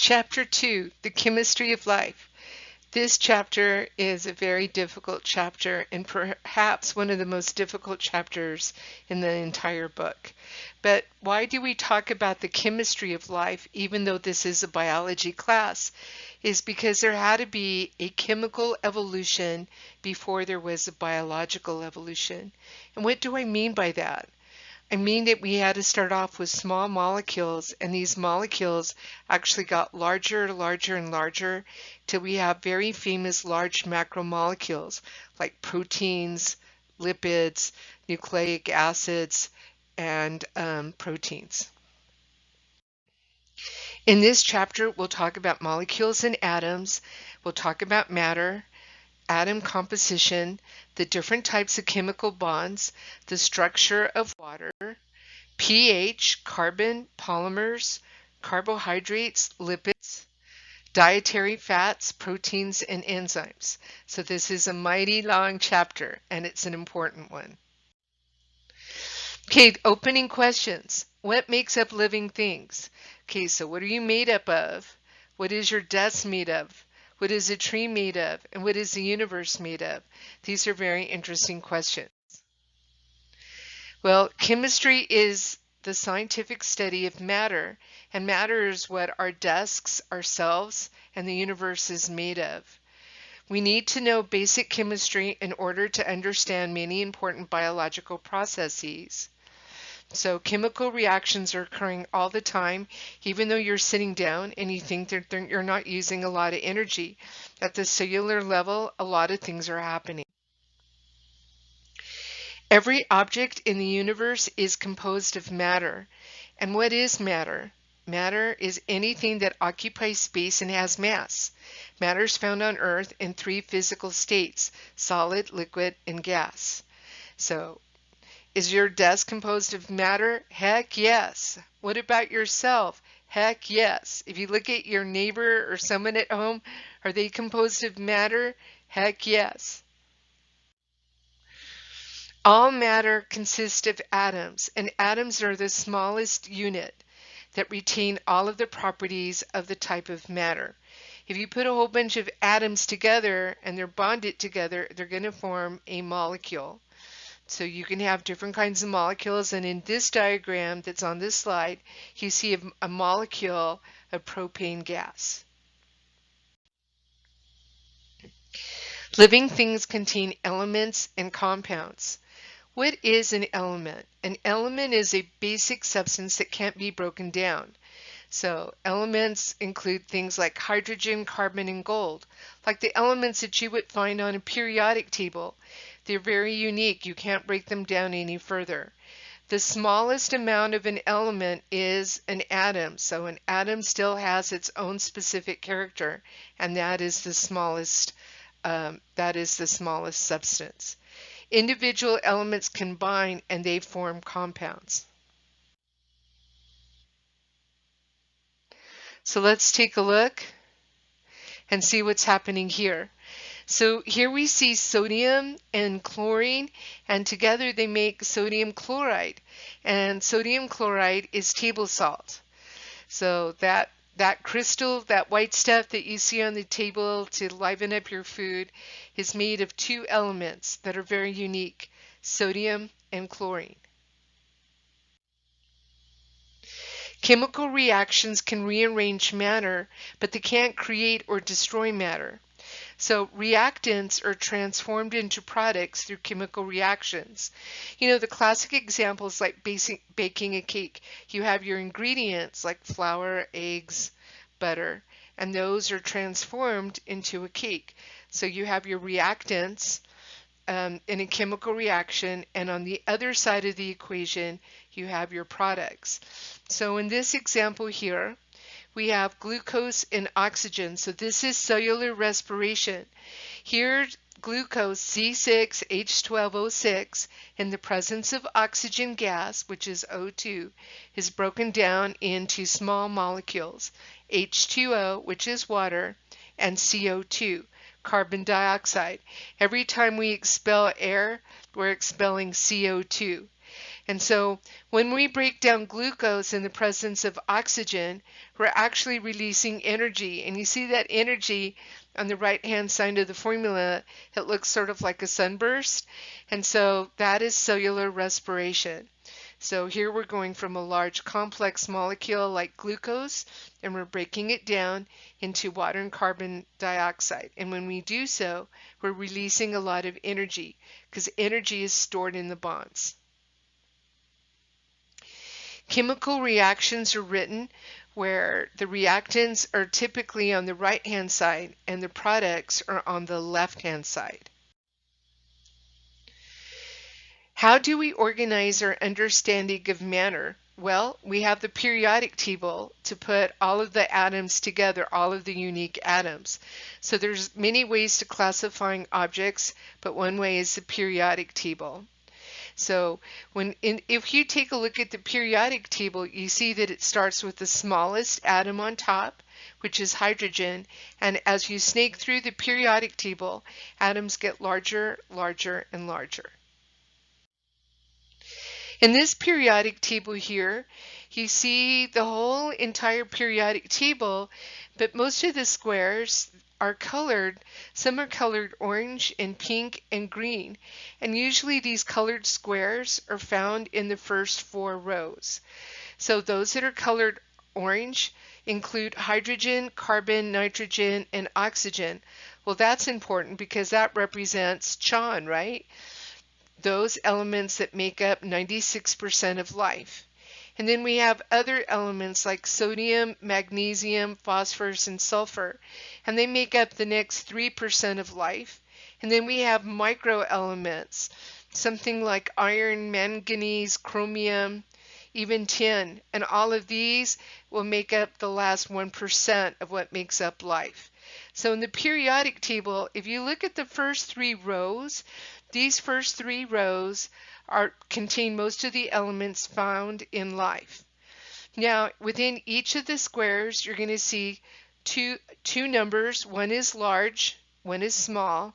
Chapter 2, The Chemistry of Life. This chapter is a very difficult chapter and perhaps one of the most difficult chapters in the entire book. But why do we talk about the chemistry of life even though this is a biology class? Is because there had to be a chemical evolution before there was a biological evolution. And what do I mean by that? I mean that we had to start off with small molecules, and these molecules actually got larger, larger, and larger till we have very famous large macromolecules like proteins, lipids, nucleic acids, and proteins. In this chapter, we'll talk about molecules and atoms, we'll talk about matter, atom composition, the different types of chemical bonds, the structure of water, pH, carbon, polymers, carbohydrates, lipids, dietary fats, proteins, and enzymes. So this is a mighty long chapter, and it's an important one. Okay, opening questions. What makes up living things? Okay, so what are you made up of? What is your dust made of? What is a tree made of? And what is the universe made of? These are very interesting questions. Well, chemistry is the scientific study of matter, and matter is what our desks, ourselves, and the universe is made of. We need to know basic chemistry in order to understand many important biological processes. So chemical reactions are occurring all the time, even though you're sitting down and you think that you're not using a lot of energy. At the cellular level, a lot of things are happening. Every object in the universe is composed of matter. And what is matter? Matter is anything that occupies space and has mass. Matter is found on Earth in three physical states: solid, liquid, and gas. So, is your desk composed of matter? Heck yes. What about yourself? Heck yes. If you look at your neighbor or someone at home, are they composed of matter? Heck yes. All matter consists of atoms, and atoms are the smallest unit that retain all of the properties of the type of matter. If you put a whole bunch of atoms together and they're bonded together, they're going to form a molecule. So you can have different kinds of molecules, and in this diagram that's on this slide, you see a molecule of propane gas. Living things contain elements and compounds. What is an element? An element is a basic substance that can't be broken down. So elements include things like hydrogen, carbon, and gold, like the elements that you would find on a periodic table. They're very unique. You can't break them down any further. The smallest amount of an element is an atom. So an atom still has its own specific character, and that is the smallest substance. Individual elements combine and they form compounds. So let's take a look and see what's happening here. So here we see sodium and chlorine, and together they make sodium chloride. And sodium chloride is table salt. So that crystal, that white stuff that you see on the table to liven up your food, is made of two elements that are very unique: sodium and chlorine. Chemical reactions can rearrange matter, but they can't create or destroy matter. So reactants are transformed into products through chemical reactions. You know, the classic examples like baking a cake. You have your ingredients like flour, eggs, butter, and those are transformed into a cake. So you have your reactants in a chemical reaction, and on the other side of the equation, you have your products. So in this example here, we have glucose and oxygen. So this is cellular respiration. Here, glucose C6H12O6 in the presence of oxygen gas, which is O2, is broken down into small molecules: H2O, which is water, and CO2, carbon dioxide. Every time we expel air, we're expelling CO2. And so when we break down glucose in the presence of oxygen, we're actually releasing energy. And you see that energy on the right-hand side of the formula, it looks sort of like a sunburst. And so that is cellular respiration. So here we're going from a large complex molecule like glucose, and we're breaking it down into water and carbon dioxide. And when we do so, we're releasing a lot of energy because energy is stored in the bonds. Chemical reactions are written where the reactants are typically on the right-hand side and the products are on the left-hand side. How do we organize our understanding of matter? Well, we have the periodic table to put all of the atoms together, all of the unique atoms. So there's many ways to classifying objects, but one way is the periodic table. So if you take a look at the periodic table, you see that it starts with the smallest atom on top, which is hydrogen, and as you snake through the periodic table, atoms get larger, larger, and larger. In this periodic table here, you see the whole entire periodic table, but most of the squares are colored. Some are colored orange and pink and green, and usually these colored squares are found in the first 4 rows. So those that are colored orange include hydrogen, carbon, nitrogen, and oxygen. Well, that's important because that represents CHON, right? Those elements that make up 96% of life. And then we have other elements like sodium, magnesium, phosphorus, and sulfur, and they make up the next 3% of life. And then we have microelements, something like iron, manganese, chromium, even tin, and all of these will make up the last 1% of what makes up life. So in the periodic table, if you look at the first 3 rows, these first 3 rows contain most of the elements found in life. Now, within each of the squares, you're going to see two numbers. One is large, one is small,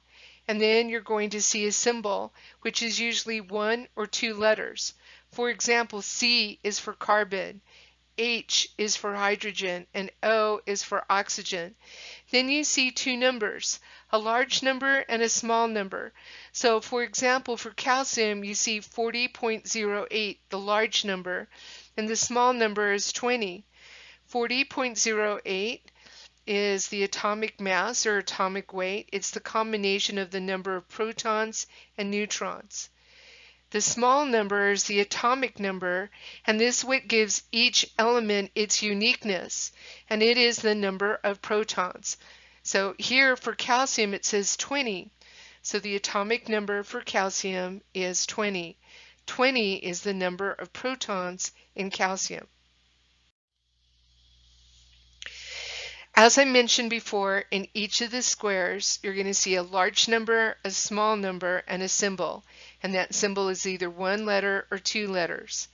and then you're going to see a symbol, which is usually 1 or 2 letters. For example, C is for carbon, H is for hydrogen, and O is for oxygen. Then you see 2 numbers, a large number and a small number. So for example, for calcium, you see 40.08, the large number, and the small number is 20. 40.08 is the atomic mass or atomic weight. It's the combination of the number of protons and neutrons. The small number is the atomic number, and this is what gives each element its uniqueness, and it is the number of protons. So here for calcium it says 20, so the atomic number for calcium is 20. 20 is the number of protons in calcium. As I mentioned before, in each of the squares, you're going to see a large number, a small number, and a symbol. And that symbol is either 1 letter or 2 letters.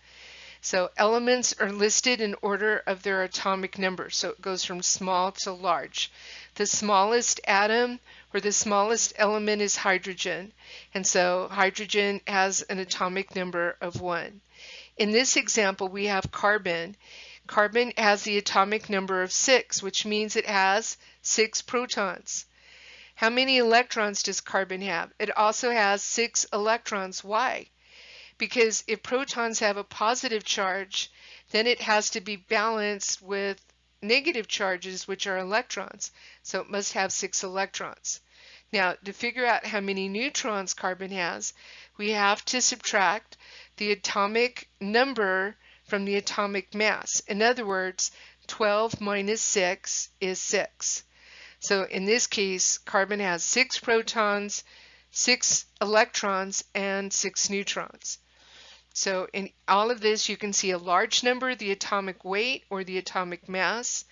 So elements are listed in order of their atomic number. So it goes from small to large. The smallest atom or the smallest element is hydrogen. And so hydrogen has an atomic number of 1. In this example, we have carbon. Carbon has the atomic number of 6, which means it has 6 protons. How many electrons does carbon have? It also has 6 electrons. Why? Because if protons have a positive charge, then it has to be balanced with negative charges, which are electrons. So it must have 6 electrons. Now, to figure out how many neutrons carbon has, we have to subtract the atomic number from the atomic mass. In other words, 12 minus 6 is 6. So in this case, carbon has 6 protons, 6 electrons, and 6 neutrons. So in all of this, you can see a large number, the atomic weight or the atomic mass.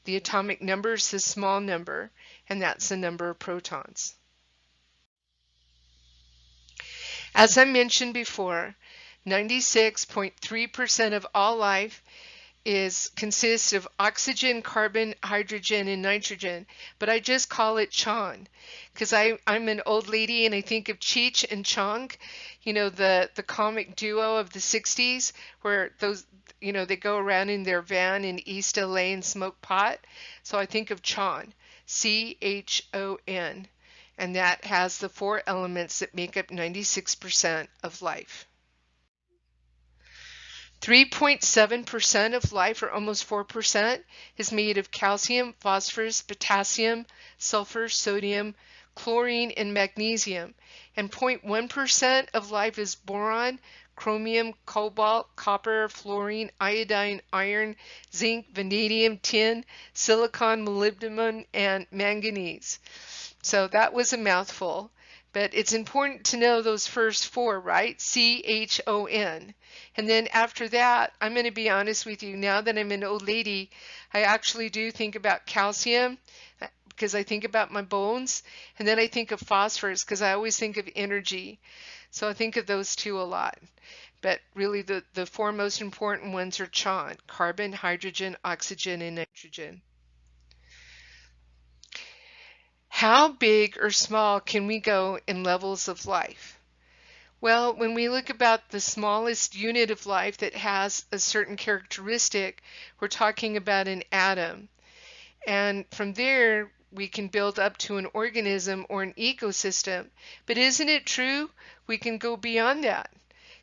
The atomic number is the small number, and that's the number of protons. As I mentioned before, 96.3% of all life consists of oxygen, carbon, hydrogen, and nitrogen, but I just call it CHON because I'm an old lady and I think of Cheech and Chong, the comic duo of the 60s where those, they go around in their van in East LA and smoke pot. So I think of CHON, CHON, and that has the 4 elements that make up 96% of life. 3.7% of life, or almost 4%, is made of calcium, phosphorus, potassium, sulfur, sodium, chlorine, and magnesium. And 0.1% of life is boron, chromium, cobalt, copper, fluorine, iodine, iron, zinc, vanadium, tin, silicon, molybdenum, and manganese. So that was a mouthful, but it's important to know those first 4, right? CHON. And then after that, I'm going to be honest with you, now that I'm an old lady, I actually do think about calcium because I think about my bones, and then I think of phosphorus because I always think of energy. So I think of those 2 a lot. But really the 4 most important ones are CHON, carbon, hydrogen, oxygen, and nitrogen. How big or small can we go in levels of life? Well, when we look about the smallest unit of life that has a certain characteristic, we're talking about an atom. And from there, we can build up to an organism or an ecosystem. But isn't it true? We can go beyond that.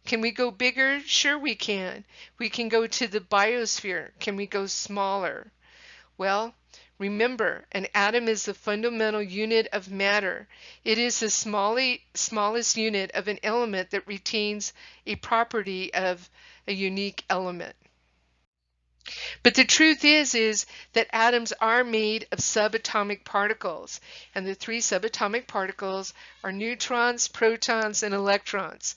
Can we go bigger? Sure we can. We can go to the biosphere. Can we go smaller? Well, remember, an atom is the fundamental unit of matter. It is the smallest unit of an element that retains a property of a unique element. But the truth is that atoms are made of subatomic particles, and the 3 subatomic particles are neutrons, protons, and electrons.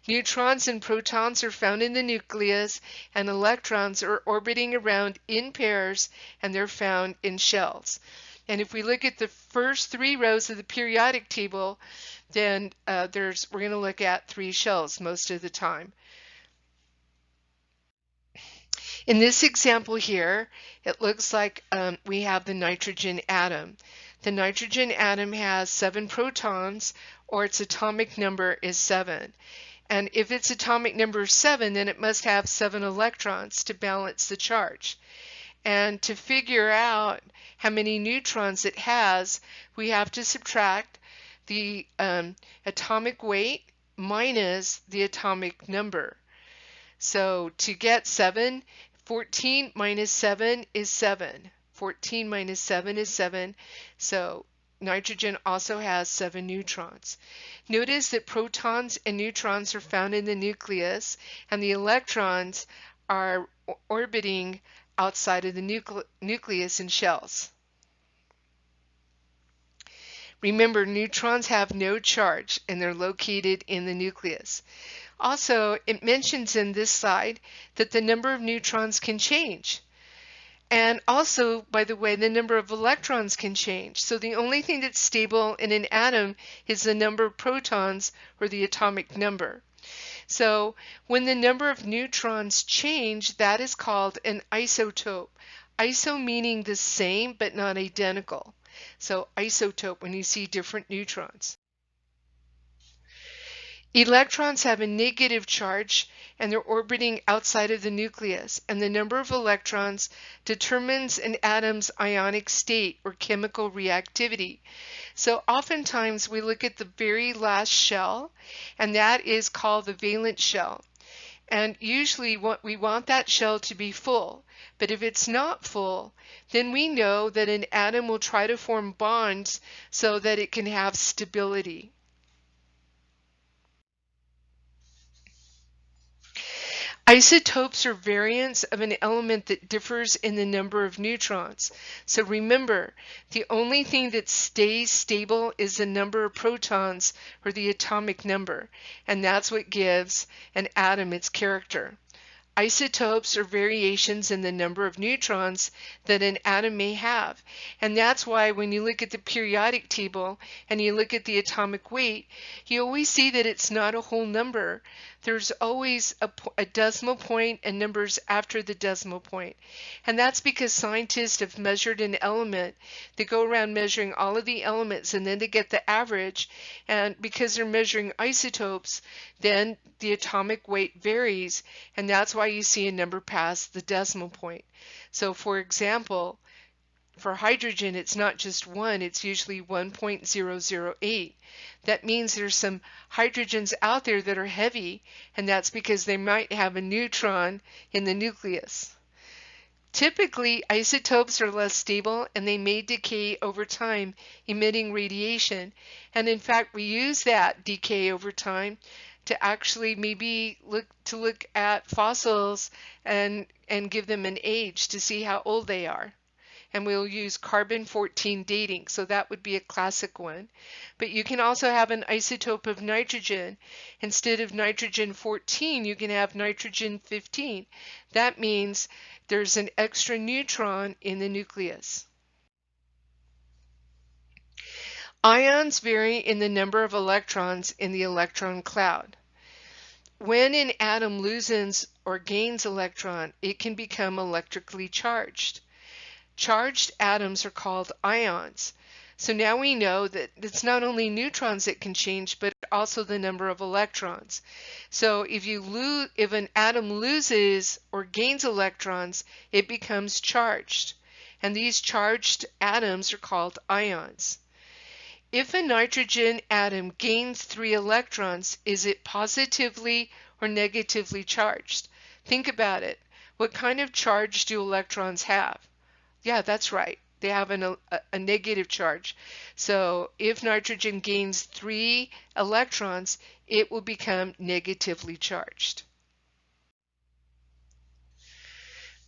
Neutrons and protons are found in the nucleus, and electrons are orbiting around in pairs, and they're found in shells. And if we look at the first 3 rows of the periodic table, then we're going to look at 3 shells most of the time. In this example here, it looks like we have the nitrogen atom. The nitrogen atom has 7 protons, or its atomic number is 7. And if its atomic number is 7, then it must have 7 electrons to balance the charge. And to figure out how many neutrons it has, we have to subtract the atomic weight minus the atomic number. So to get 7, 14 minus 7 is 7. 14 minus 7 is 7. So nitrogen also has 7 neutrons. Notice that protons and neutrons are found in the nucleus, and the electrons are orbiting outside of the nucleus in shells. Remember, neutrons have no charge, and they're located in the nucleus. Also, it mentions in this slide that the number of neutrons can change. And also, by the way, the number of electrons can change. So the only thing that's stable in an atom is the number of protons, or the atomic number. So when the number of neutrons change, that is called an isotope. Iso meaning the same but not identical. So isotope, when you see different neutrons. Electrons have a negative charge, and they're orbiting outside of the nucleus, and the number of electrons determines an atom's ionic state or chemical reactivity. So oftentimes we look at the very last shell, and that is called the valence shell. And usually we want that shell to be full. But if it's not full, then we know that an atom will try to form bonds so that it can have stability. Isotopes are variants of an element that differs in the number of neutrons. So remember, the only thing that stays stable is the number of protons, or the atomic number, and that's what gives an atom its character. Isotopes are variations in the number of neutrons that an atom may have. And that's why when you look at the periodic table and you look at the atomic weight, you always see that it's not a whole number. There's always a decimal point and numbers after the decimal point. And that's because scientists have measured an element. They go around measuring all of the elements and then they get the average. And because they're measuring isotopes, then the atomic weight varies, and that's why you see a number past the decimal point. So for example, for hydrogen, it's not just 1, it's usually 1.008. That means there's some hydrogens out there that are heavy, and that's because they might have a neutron in the nucleus. Typically, isotopes are less stable and they may decay over time, emitting radiation. And in fact, we use that decay over time to actually maybe look at fossils and give them an age to see how old they are. And we'll use carbon-14 dating, so that would be a classic one. But you can also have an isotope of nitrogen. Instead of nitrogen 14, you can have nitrogen 15. That means there's an extra neutron in the nucleus. Ions vary in the number of electrons in the electron cloud. When an atom loses or gains electron, it can become electrically charged. Charged atoms are called ions. So now we know that it's not only neutrons that can change, but also the number of electrons. So if an atom loses or gains electrons, it becomes charged. And these charged atoms are called ions. If a nitrogen atom gains 3 electrons, is it positively or negatively charged? Think about it. What kind of charge do electrons have? Yeah, that's right. They have a negative charge. So if nitrogen gains 3 electrons, it will become negatively charged.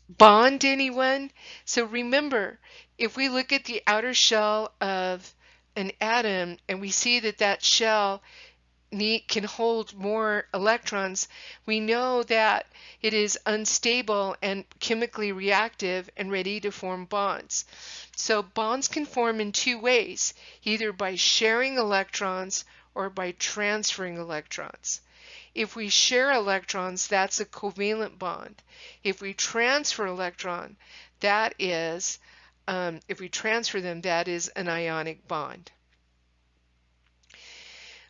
Bond, anyone? So remember, if we look at the outer shell of an atom and we see that that shell can hold more electrons, we know that it is unstable and chemically reactive and ready to form bonds. So bonds can form in 2 ways, either by sharing electrons or by transferring electrons. If we share electrons, that's a covalent bond. If we transfer electron, that is if we transfer them, that is an ionic bond.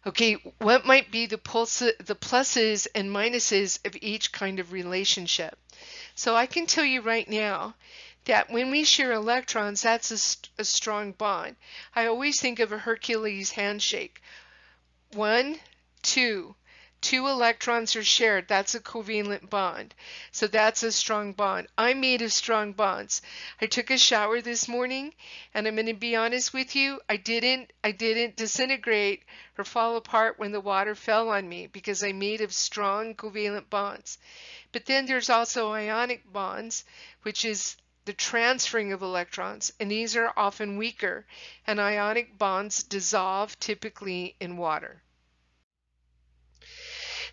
Okay, what might be the pluses and minuses of each kind of relationship? So I can tell you right now that when we share electrons, that's a strong bond. I always think of a Hercules handshake. 1, 2. 2 electrons are shared. That's a covalent bond. So that's a strong bond. I'm made of strong bonds. I took a shower this morning, and I'm going to be honest with you, I didn't disintegrate or fall apart when the water fell on me because I'm made of strong covalent bonds. But then there's also ionic bonds, which is the transferring of electrons, and these are often weaker, and ionic bonds dissolve typically in water.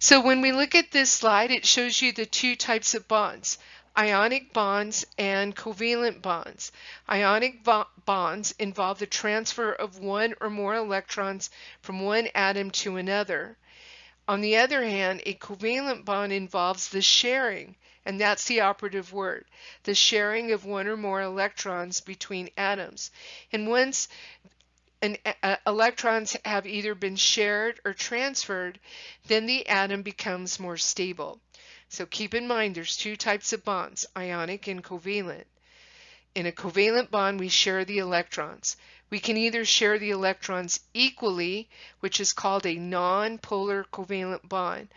So when we look at this slide, it shows you the 2 types of bonds, ionic bonds and covalent bonds. Ionic bonds involve the transfer of 1 or more electrons from one atom to another. On the other hand, a covalent bond involves the sharing, and that's the operative word, the sharing of 1 or more electrons between atoms. And once electrons have either been shared or transferred, then the atom becomes more stable. So keep in mind there's 2 types of bonds, ionic and covalent. In a covalent bond, we share the electrons. We can either share the electrons equally, which is called a non-polar covalent bond.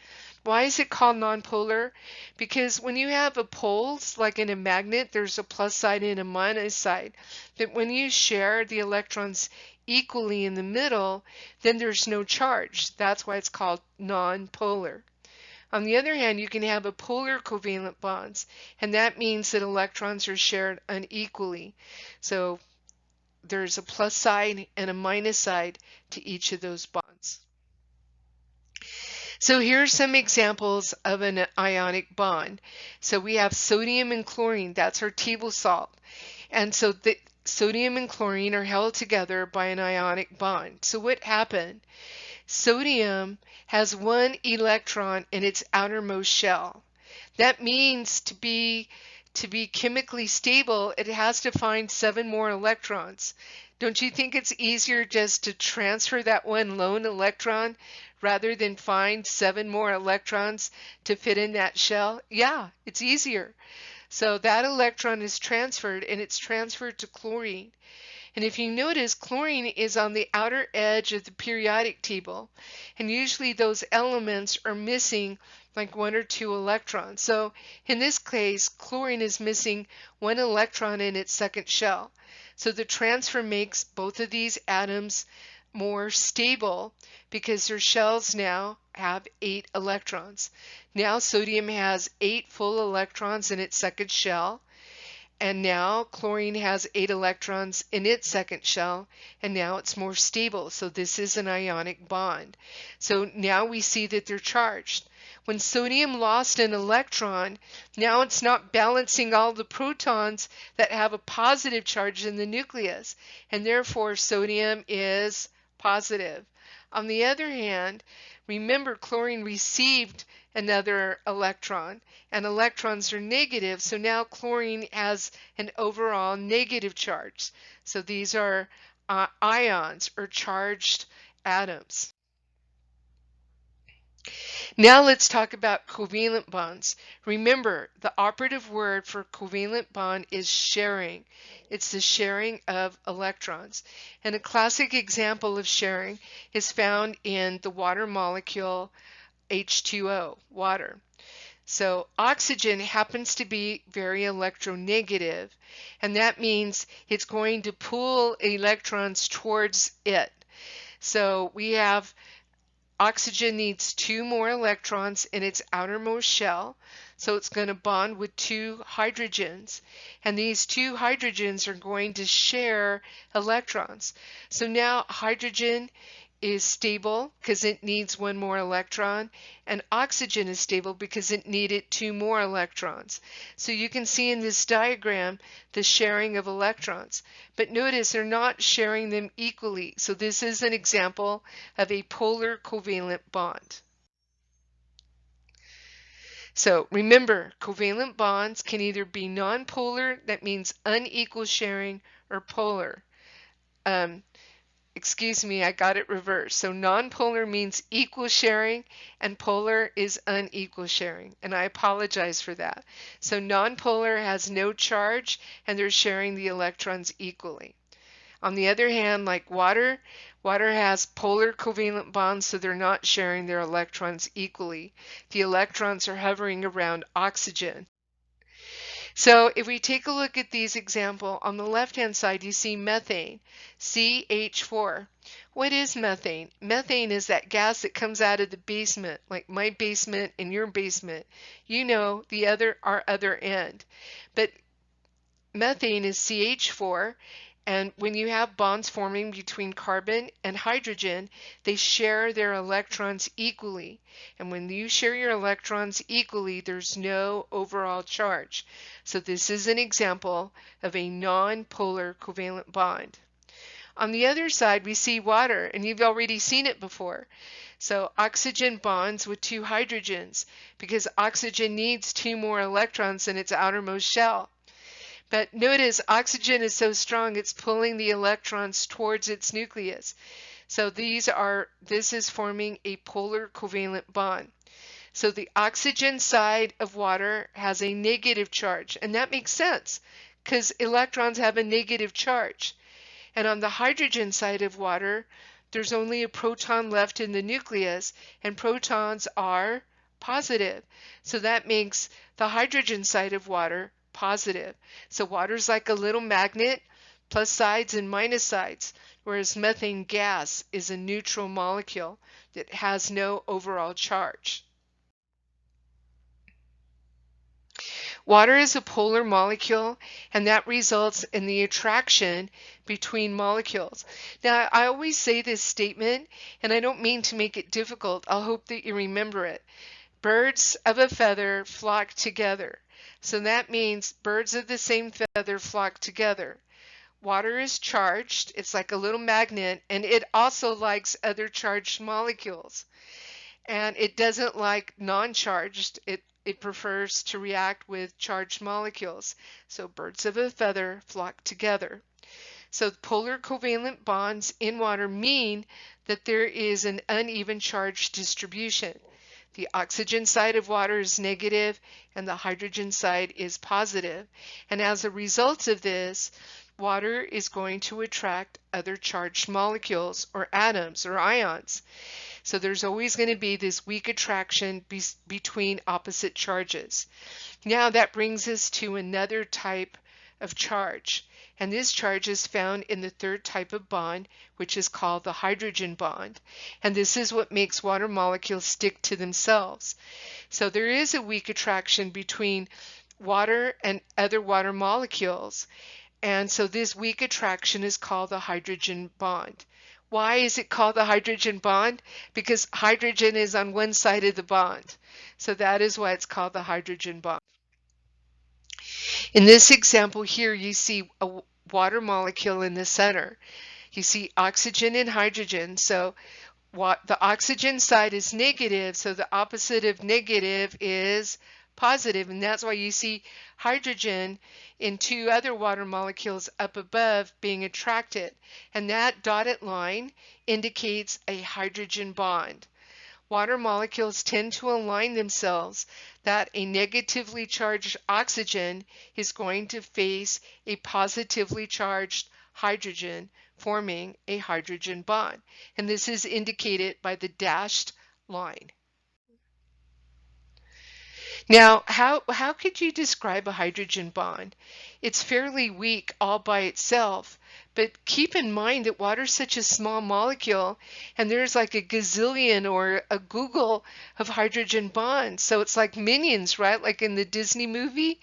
Why is it called nonpolar? Because when you have a poles, like in a magnet, there's a plus side and a minus side. But when you share the electrons equally in the middle, then there's no charge. That's why it's called nonpolar. On the other hand, you can have a polar covalent bonds, and that means that electrons are shared unequally. So there's a plus side and a minus side to each of those bonds. So here are some examples of an ionic bond. So we have sodium and chlorine, that's our table salt. And so the sodium and chlorine are held together by an ionic bond. So what happened? Sodium has one electron in its outermost shell. That means to be chemically stable, it has to find 7 more electrons. Don't you think it's easier just to transfer that one lone electron rather than find 7 more electrons to fit in that shell? Yeah, it's easier. So that electron is transferred, and it's transferred to chlorine. And if you notice, chlorine is on the outer edge of the periodic table, and usually those elements are missing like 1 or 2 electrons. So in this case, chlorine is missing 1 electron in its second shell. So the transfer makes both of these atoms more stable because their shells now have 8 electrons. Now sodium has 8 full electrons in its second shell. And now chlorine has 8 electrons in its second shell, and now it's more stable. So this is an ionic bond. So now we see that they're charged. When sodium lost an electron, now it's not balancing all the protons that have a positive charge in the nucleus, and therefore sodium is positive. On the other hand, remember chlorine received another electron, and electrons are negative, so now chlorine has an overall negative charge. So these are ions or charged atoms. Now let's talk about covalent bonds. Remember, the operative word for covalent bond is sharing. It's the sharing of electrons. And a classic example of sharing is found in the water molecule H2O, water. So oxygen happens to be very electronegative, and that means it's going to pull electrons towards it. So we have oxygen needs 2 more electrons in its outermost shell, so it's going to bond with 2 hydrogens, and these 2 hydrogens are going to share electrons. So now hydrogen is stable because it needs 1 more electron, and oxygen is stable because it needed 2 more electrons. So you can see in this diagram the sharing of electrons. But notice they're not sharing them equally. So this is an example of a polar covalent bond. So remember, covalent bonds can either be nonpolar, that means unequal sharing, or polar. Excuse me, I got it reversed. So nonpolar means equal sharing, and polar is unequal sharing. And I apologize for that. So nonpolar has no charge, and they're sharing the electrons equally. On the other hand, like water has polar covalent bonds, so they're not sharing their electrons equally. The electrons are hovering around oxygen. So if we take a look at these examples, on the left-hand side you see methane, CH4. What is methane? Methane is that gas that comes out of the basement, like my basement and your basement. You know, our other end. But methane is CH4, and when you have bonds forming between carbon and hydrogen, they share their electrons equally. And when you share your electrons equally, there's no overall charge. So this is an example of a non-polar covalent bond. On the other side, we see water, and you've already seen it before. So oxygen bonds with 2 hydrogens because oxygen needs 2 more electrons in its outermost shell. But notice oxygen is so strong it's pulling the electrons towards its nucleus. So this is forming a polar covalent bond. So the oxygen side of water has a negative charge, and that makes sense because electrons have a negative charge. And on the hydrogen side of water, there's only a proton left in the nucleus, and protons are positive. So that makes the hydrogen side of water positive. So water's like a little magnet, plus sides and minus sides, whereas methane gas is a neutral molecule that has no overall charge. Water is a polar molecule, and that results in the attraction between molecules. Now, I always say this statement, and I don't mean to make it difficult. I'll hope that you remember it. Birds of a feather flock together. So that means birds of the same feather flock together. Water is charged. It's like a little magnet, and it also likes other charged molecules. And it doesn't like non-charged. It prefers to react with charged molecules. So birds of a feather flock together. So polar covalent bonds in water mean that there is an uneven charge distribution. The oxygen side of water is negative and the hydrogen side is positive. And as a result of this, water is going to attract other charged molecules or atoms or ions. So there's always going to be this weak attraction between opposite charges. Now that brings us to another type of charge. And this charge is found in the third type of bond, which is called the hydrogen bond. And this is what makes water molecules stick to themselves. So there is a weak attraction between water and other water molecules. And so this weak attraction is called the hydrogen bond. Why is it called the hydrogen bond? Because hydrogen is on one side of the bond. So that is why it's called the hydrogen bond. In this example here, you see a water molecule in the center. You see oxygen and hydrogen. So the oxygen side is negative, so the opposite of negative is positive, and that's why you see hydrogen in two other water molecules up above being attracted, and that dotted line indicates a hydrogen bond. Water molecules tend to align themselves that a negatively charged oxygen is going to face a positively charged hydrogen, forming a hydrogen bond. And this is indicated by the dashed line. Now, how could you describe a hydrogen bond? It's fairly weak all by itself, but keep in mind that water is such a small molecule, and there's like a gazillion or a Google of hydrogen bonds. So it's like minions, right? Like in the Disney movie.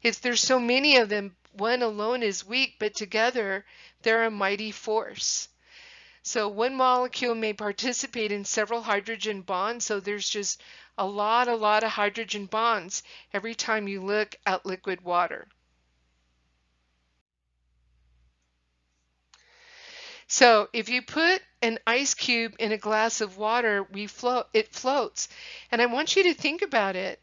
If there's so many of them, one alone is weak, but together they're a mighty force. So one molecule may participate in several hydrogen bonds, so there's just a lot of hydrogen bonds every time you look at liquid water. So if you put an ice cube in a glass of water, it floats. And I want you to think about it.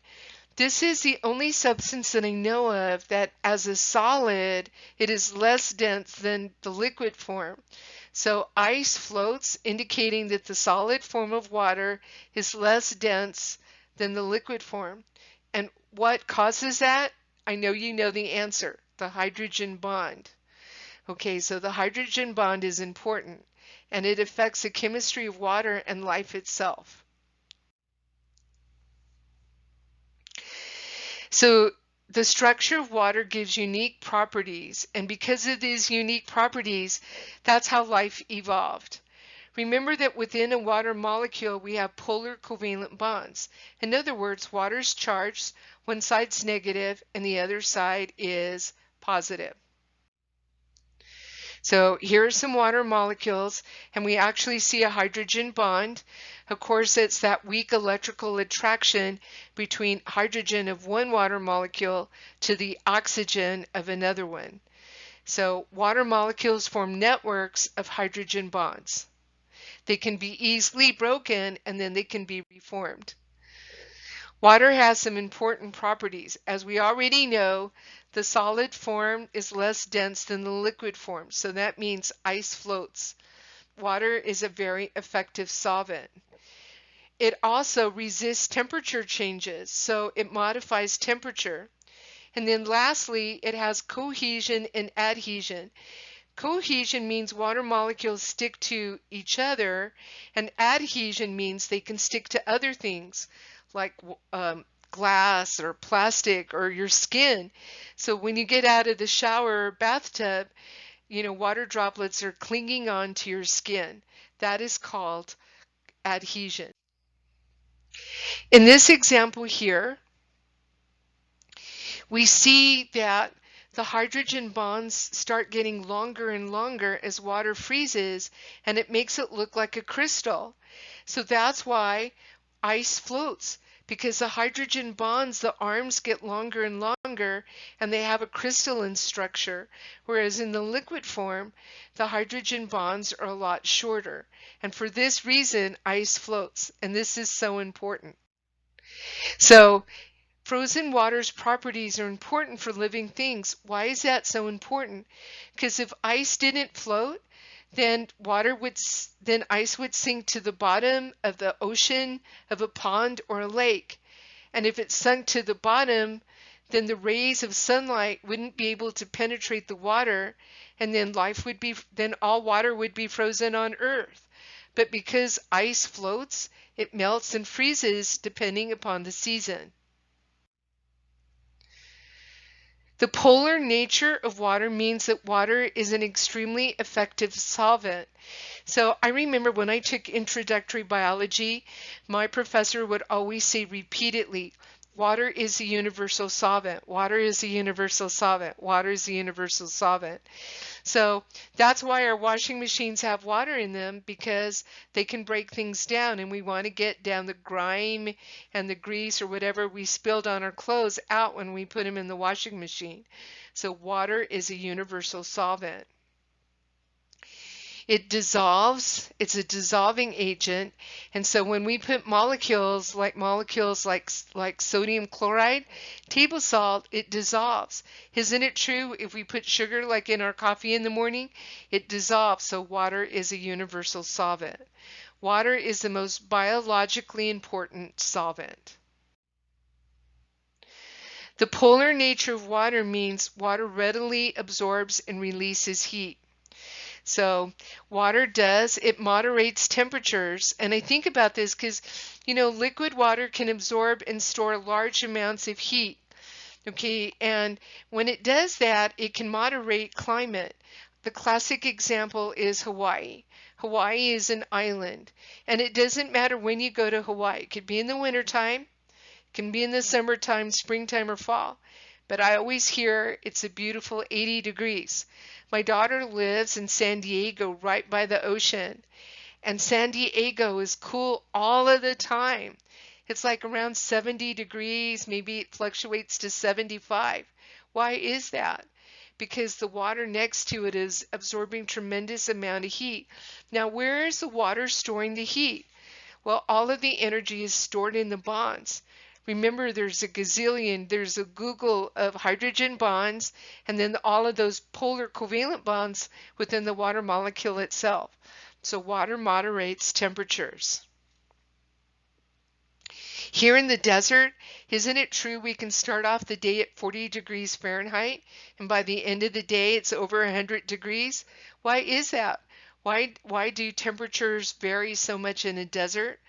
This is the only substance that I know of that as a solid, it is less dense than the liquid form. So ice floats, indicating that the solid form of water is less dense than the liquid form. And what causes that? I know you know the answer, the hydrogen bond. Okay, so the hydrogen bond is important, and it affects the chemistry of water and life itself. So the structure of water gives unique properties, and because of these unique properties, that's how life evolved. Remember that within a water molecule, we have polar covalent bonds. In other words, water's charged, one side's negative, and the other side is positive. So here are some water molecules, and we actually see a hydrogen bond. Of course, it's that weak electrical attraction between hydrogen of one water molecule to the oxygen of another one. So water molecules form networks of hydrogen bonds. They can be easily broken, and then they can be reformed. Water has some important properties. As we already know, the solid form is less dense than the liquid form, so that means ice floats. Water is a very effective solvent. It also resists temperature changes, so it modifies temperature. And then lastly, it has cohesion and adhesion. Cohesion means water molecules stick to each other, and adhesion means they can stick to other things like glass or plastic or your skin. So when you get out of the shower or bathtub, water droplets are clinging on to your skin. That is called adhesion. In this example here, We see that the hydrogen bonds start getting longer and longer as water freezes, and it makes it look like a crystal. So that's why ice floats, because the hydrogen bonds, the arms get longer and longer, and they have a crystalline structure, whereas in the liquid form, the hydrogen bonds are a lot shorter. And for this reason, ice floats, and this is so important. So frozen water's properties are important for living things. Why is that so important? Because if ice didn't float, then ice would sink to the bottom of the ocean, of a pond, or a lake. And if it sunk to the bottom, then the rays of sunlight wouldn't be able to penetrate the water, and then all water would be frozen on Earth. But because ice floats, it melts and freezes depending upon the season. The polar nature of water means that water is an extremely effective solvent. So I remember when I took introductory biology, my professor would always say repeatedly, water is a universal solvent. Water is a universal solvent. Water is a universal solvent. So that's why our washing machines have water in them, because they can break things down, and we want to get down the grime and the grease or whatever we spilled on our clothes out when we put them in the washing machine. So water is a universal solvent. It dissolves, it's a dissolving agent, and so when we put molecules like sodium chloride, table salt, it dissolves. Isn't it true if we put sugar like in our coffee in the morning? It dissolves, so water is a universal solvent. Water is the most biologically important solvent. The polar nature of water means water readily absorbs and releases heat. So it moderates temperatures. And I think about this because, liquid water can absorb and store large amounts of heat. Okay, and when it does that, it can moderate climate. The classic example is Hawaii. Hawaii is an island, and it doesn't matter when you go to Hawaii. It could be in the wintertime, it can be in the summertime, springtime, or fall. But I always hear it's a beautiful 80 degrees. My daughter lives in San Diego, right by the ocean, and San Diego is cool all of the time. It's like around 70 degrees, maybe it fluctuates to 75. Why is that? Because the water next to it is absorbing tremendous amount of heat. Now, where is the water storing the heat? Well, all of the energy is stored in the bonds. Remember, there's a Google of hydrogen bonds, and then all of those polar covalent bonds within the water molecule itself. So water moderates temperatures. Here in the desert, isn't it true we can start off the day at 40 degrees Fahrenheit, and by the end of the day it's over 100 degrees? Why is that? Why do temperatures vary so much in a desert?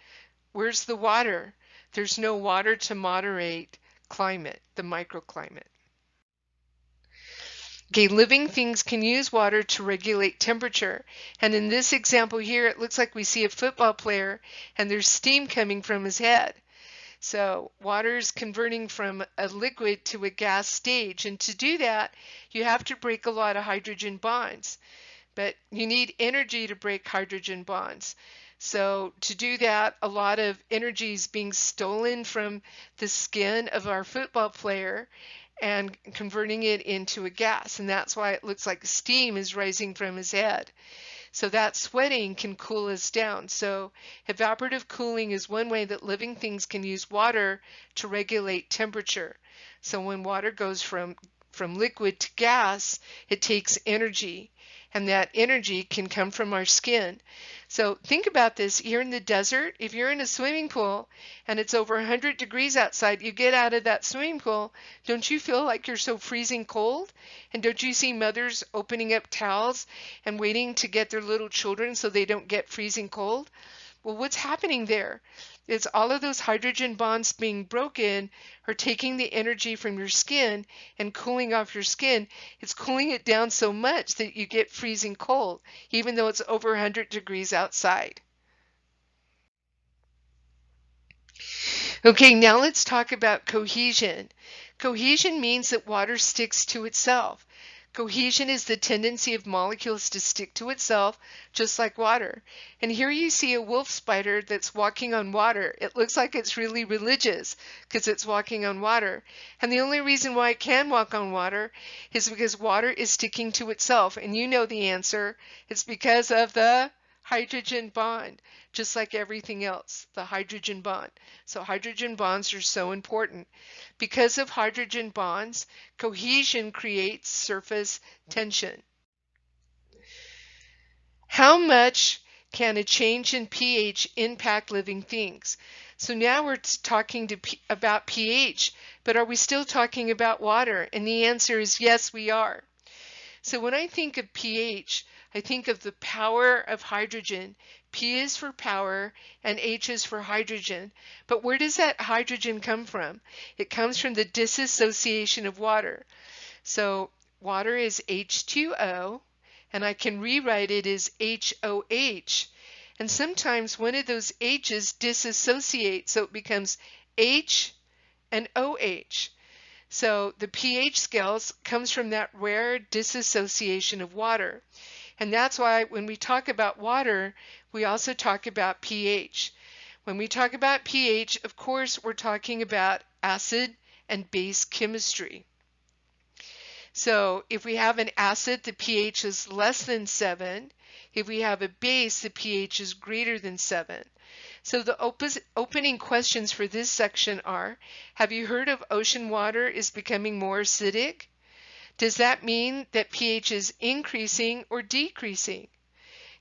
Where's the water? There's no water to moderate climate, the microclimate. Okay, living things can use water to regulate temperature. And in this example here, it looks like we see a football player and there's steam coming from his head. So water is converting from a liquid to a gas stage. And to do that, you have to break a lot of hydrogen bonds. But you need energy to break hydrogen bonds. So to do that, a lot of energy is being stolen from the skin of our football player and converting it into a gas. And that's why it looks like steam is rising from his head. So that sweating can cool us down. So evaporative cooling is one way that living things can use water to regulate temperature. So when water goes from liquid to gas, it takes energy. And that energy can come from our skin. So think about this. Here in the desert, if you're in a swimming pool and it's over 100 degrees outside, you get out of that swimming pool, don't you feel like you're so freezing cold? And don't you see mothers opening up towels and waiting to get their little children so they don't get freezing cold? Well, what's happening there? It's all of those hydrogen bonds being broken are taking the energy from your skin and cooling off your skin. It's cooling it down so much that you get freezing cold, even though it's over 100 degrees outside. Okay, now let's talk about cohesion. Cohesion means that water sticks to itself. Cohesion is the tendency of molecules to stick to itself, just like water. And here you see a wolf spider that's walking on water. It looks like it's really religious because it's walking on water. And the only reason why it can walk on water is because water is sticking to itself. And you know the answer. It's because of the hydrogen bond, just like everything else, the hydrogen bond. So hydrogen bonds are so important. Because of hydrogen bonds, cohesion creates surface tension. How much can a change in pH impact living things? So now we're talking about pH, but are we still talking about water? And the answer is yes, we are. So when I think of pH, I think of the power of hydrogen. P is for power and H is for hydrogen. But where does that hydrogen come from? It comes from the dissociation of water. So water is H2O, and I can rewrite it as HOH. And sometimes one of those H's dissociates, so it becomes H and OH. So the pH scales comes from that rare dissociation of water. And that's why when we talk about water, we also talk about pH. When we talk about pH, of course, we're talking about acid and base chemistry. So if we have an acid, the pH is less than 7. If we have a base, the pH is greater than 7. So the opening questions for this section are, have you heard of ocean water is becoming more acidic? Does that mean that pH is increasing or decreasing?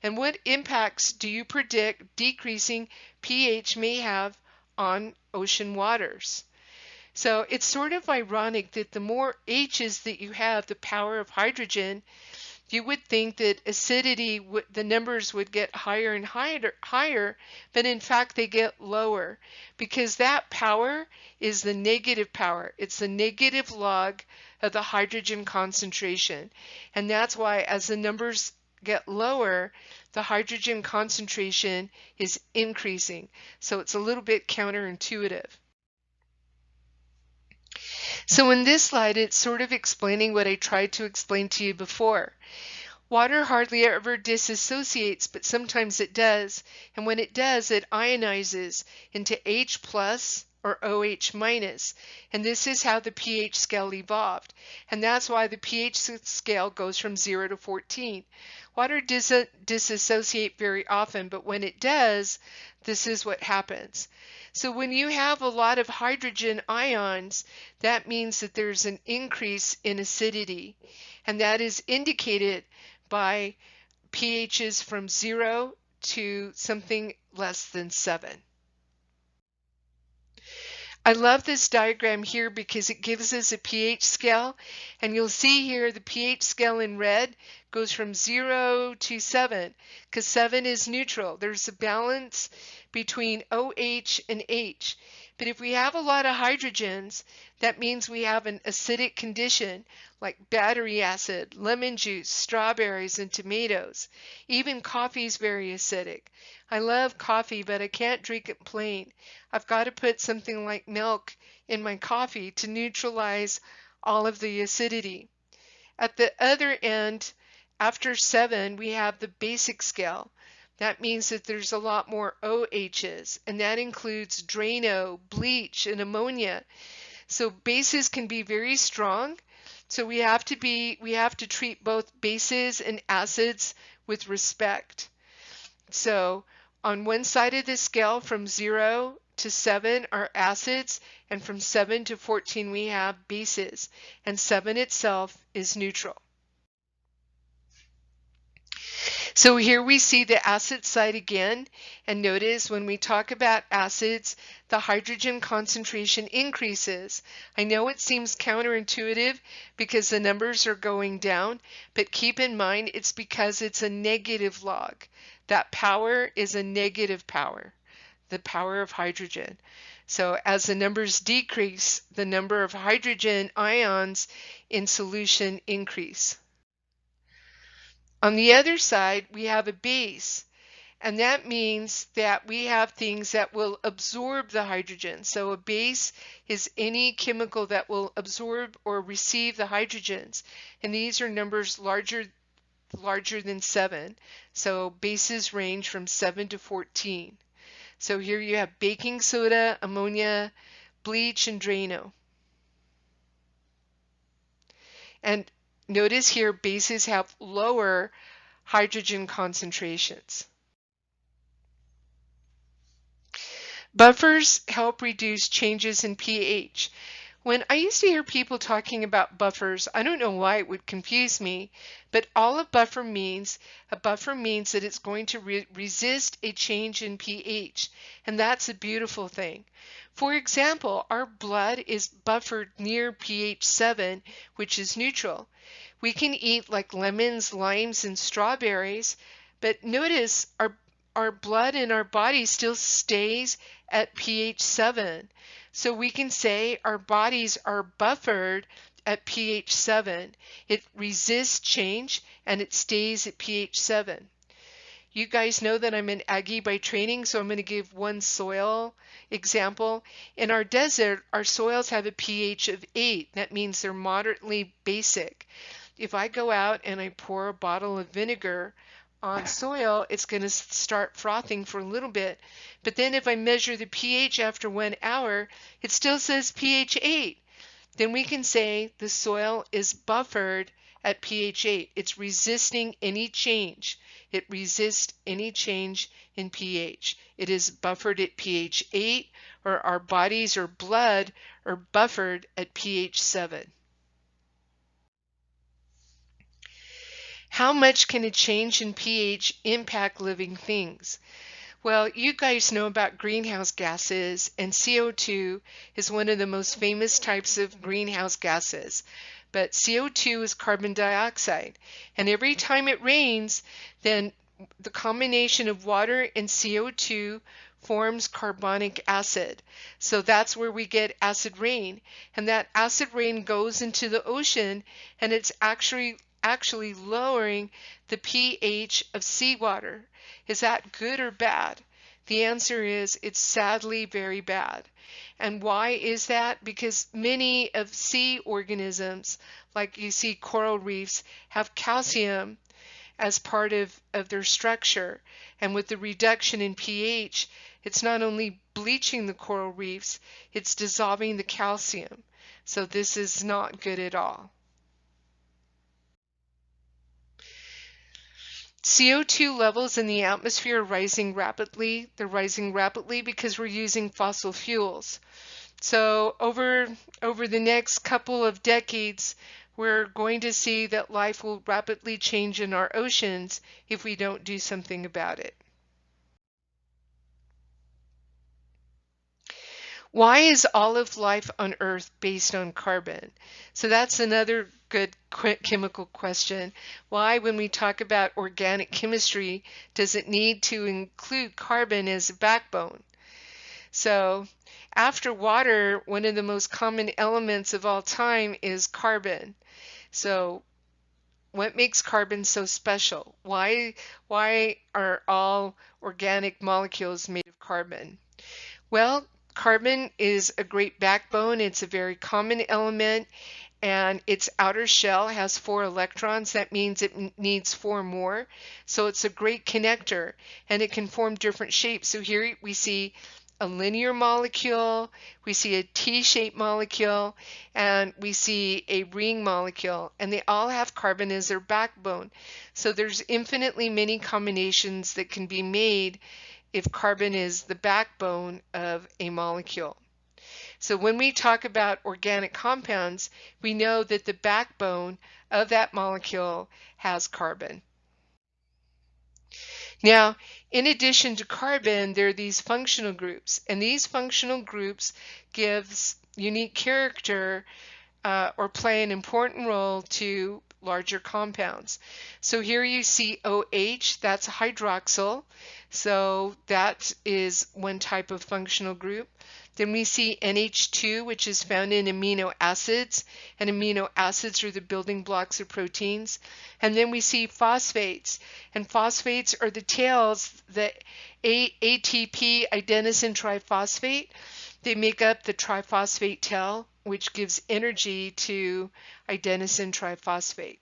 And what impacts do you predict decreasing pH may have on ocean waters? So it's sort of ironic that the more H's that you have, the power of hydrogen, you would think that acidity, the numbers would get higher and higher, but in fact they get lower because that power is the negative power. It's the negative log of the hydrogen concentration. And that's why as the numbers get lower, the hydrogen concentration is increasing. So it's a little bit counterintuitive. So in this slide, it's sort of explaining what I tried to explain to you before. Water hardly ever dissociates, but sometimes it does. And when it does, it ionizes into H plus or OH minus. And this is how the pH scale evolved. And that's why the pH scale goes from 0 to 14. Water doesn't dissociate very often, but when it does, this is what happens. So when you have a lot of hydrogen ions, that means that there's an increase in acidity. And that is indicated by pHs from 0 to something less than 7. I love this diagram here because it gives us a pH scale, and you'll see here the pH scale in red goes from 0 to 7 because 7 is neutral. There's a balance between OH and H. But if we have a lot of hydrogens, that means we have an acidic condition like battery acid, lemon juice, strawberries, and tomatoes. Even coffee is very acidic. I love coffee, but I can't drink it plain. I've got to put something like milk in my coffee to neutralize all of the acidity. At the other end, after 7, we have the basic scale. That means that there's a lot more OHs, and that includes Drano, bleach, and ammonia. So bases can be very strong. So we have to treat both bases and acids with respect. So on one side of the scale from 0 to 7 are acids, and from 7 to 14 we have bases, and 7 itself is neutral. So here we see the acid side again, and notice when we talk about acids, the hydrogen concentration increases. I know it seems counterintuitive because the numbers are going down, but keep in mind it's because it's a negative log. That power is a negative power, the power of hydrogen. So as the numbers decrease, the number of hydrogen ions in solution increase. On the other side, we have a base, And that means that we have things that will absorb the hydrogen. So a base is any chemical that will absorb or receive the hydrogens. And these are numbers larger than 7. So bases range from 7 to 14. So here you have baking soda, ammonia, bleach, and Drano. And notice here bases have lower hydrogen concentrations. Buffers help reduce changes in pH. When I used to hear people talking about buffers, I don't know why it would confuse me, but all a buffer means that it's going to resist a change in pH, and that's a beautiful thing. For example, our blood is buffered near pH 7, which is neutral. We can eat like lemons, limes, and strawberries, but notice our blood in our body still stays at pH 7. So we can say our bodies are buffered at pH 7. It resists change and it stays at pH 7. You guys know that I'm an Aggie by training, so I'm going to give one soil example. In our desert, our soils have a pH of 8. That means they're moderately basic. If I go out and I pour a bottle of vinegar on soil, it's going to start frothing for a little bit. But then if I measure the pH after 1 hour, it still says pH 8. Then we can say the soil is buffered at pH 8. It's resisting any change. It resists any change in pH. It is buffered at pH 8, or our bodies or blood are buffered at pH 7. How much can a change in pH impact living things? Well, you guys know about greenhouse gases, and CO2 is one of the most famous types of greenhouse gases. But CO2 is carbon dioxide, and every time it rains, then the combination of water and CO2 forms carbonic acid. So that's where we get acid rain, and that acid rain goes into the ocean, and it's actually lowering the pH of seawater. Is that good or bad? The answer is it's sadly very bad. And why is that? Because many of sea organisms, like you see coral reefs, have calcium as part of their structure. And with the reduction in pH, it's not only bleaching the coral reefs, it's dissolving the calcium. So this is not good at all. CO2 levels in the atmosphere are rising rapidly. They're rising rapidly because we're using fossil fuels. So over the next couple of decades, we're going to see that life will rapidly change in our oceans if we don't do something about it. Why is all of life on Earth based on carbon? So that's another good chemical question. Why, when we talk about organic chemistry, does it need to include carbon as a backbone? So after water, one of the most common elements of all time is carbon. So what makes carbon so special? Why are all organic molecules made of carbon? Well, carbon is a great backbone. It's a very common element, and its outer shell has 4 electrons. That means it needs 4 more. So it's a great connector, and it can form different shapes. So here we see a linear molecule, we see a T-shaped molecule, and we see a ring molecule, and they all have carbon as their backbone. So there's infinitely many combinations that can be made if carbon is the backbone of a molecule. So when we talk about organic compounds, we know that the backbone of that molecule has carbon. Now, in addition to carbon, there are these functional groups, and these functional groups give unique character or play an important role to larger compounds. So here you see OH, that's hydroxyl. So that is one type of functional group. Then we see NH2, which is found in amino acids, and amino acids are the building blocks of proteins. And then we see phosphates, and phosphates are the tails, the ATP adenosine triphosphate. They make up the triphosphate tail, which gives energy to adenosine triphosphate.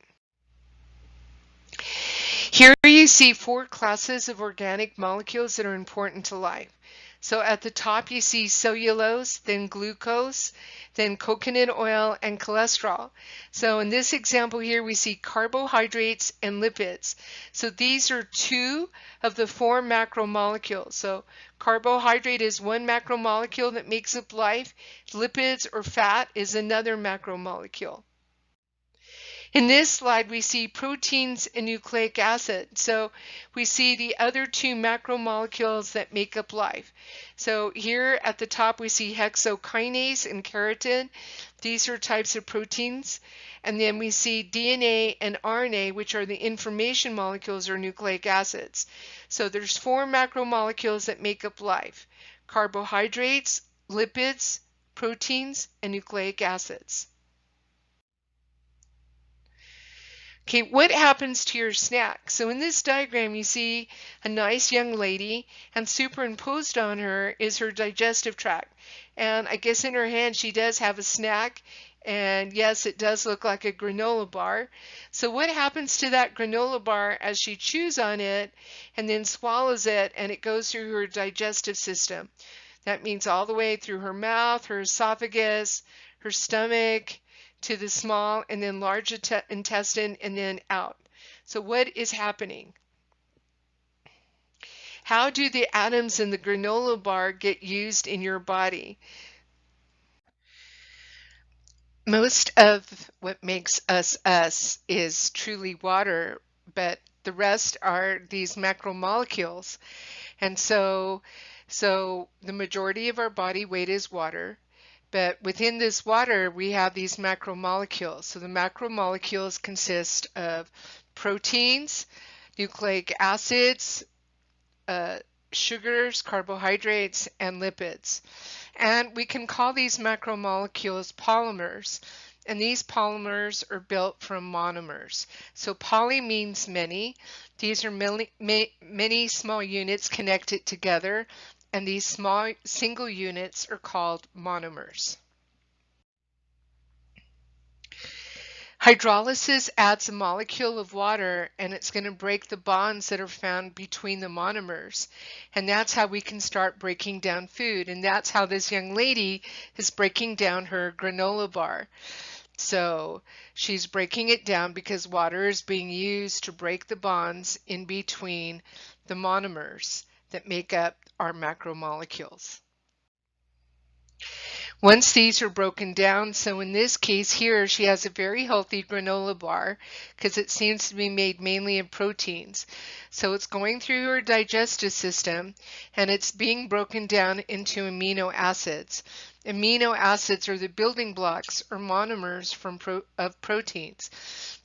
Here you see 4 classes of organic molecules that are important to life. So at the top you see cellulose, then glucose, then coconut oil, and cholesterol. So in this example here we see carbohydrates and lipids. So these are 2 of the 4 macromolecules. So carbohydrate is one macromolecule that makes up life. Lipids or fat is another macromolecule. In this slide, we see proteins and nucleic acid. So we see the other 2 macromolecules that make up life. So here at the top, we see hexokinase and keratin. These are types of proteins. And then we see DNA and RNA, which are the information molecules or nucleic acids. So there's 4 macromolecules that make up life: carbohydrates, lipids, proteins, and nucleic acids. Okay, what happens to your snack? So in this diagram, you see a nice young lady, and superimposed on her is her digestive tract. And I guess in her hand, she does have a snack. And yes, it does look like a granola bar. So what happens to that granola bar as she chews on it and then swallows it, and it goes through her digestive system? That means all the way through her mouth, her esophagus, her stomach, to the small and then large intestine, and then out. So what is happening? How do the atoms in the granola bar get used in your body? Most of what makes us us is truly water, but the rest are these macromolecules. And so the majority of our body weight is water. But within this water, we have these macromolecules. So the macromolecules consist of proteins, nucleic acids, sugars, carbohydrates, and lipids. And we can call these macromolecules polymers. And these polymers are built from monomers. So poly means many. These are many small units connected together, and these small single units are called monomers. Hydrolysis adds a molecule of water, and it's going to break the bonds that are found between the monomers. And that's how we can start breaking down food. And that's how this young lady is breaking down her granola bar. So she's breaking it down because water is being used to break the bonds in between the monomers that make up our macromolecules. Once these are broken down, so in this case here, she has a very healthy granola bar because it seems to be made mainly of proteins. So it's going through her digestive system, and it's being broken down into amino acids. Amino acids are the building blocks or monomers of proteins.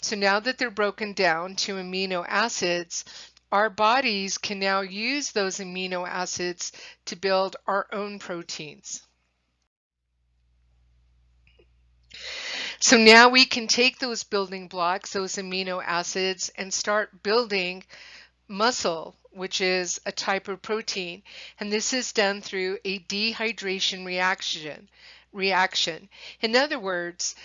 So now that they're broken down to amino acids, our bodies can now use those amino acids to build our own proteins. So now we can take those building blocks, those amino acids, and start building muscle, which is a type of protein. And this is done through a dehydration reaction. In other words,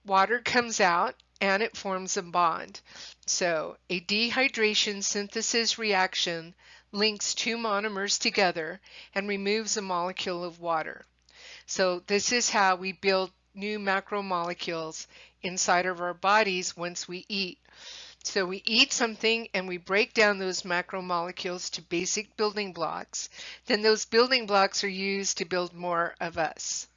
water comes out and it forms a bond. So a dehydration synthesis reaction links 2 monomers together and removes a molecule of water. So this is how we build new macromolecules inside of our bodies once we eat. So we eat something and we break down those macromolecules to basic building blocks. Then those building blocks are used to build more of us.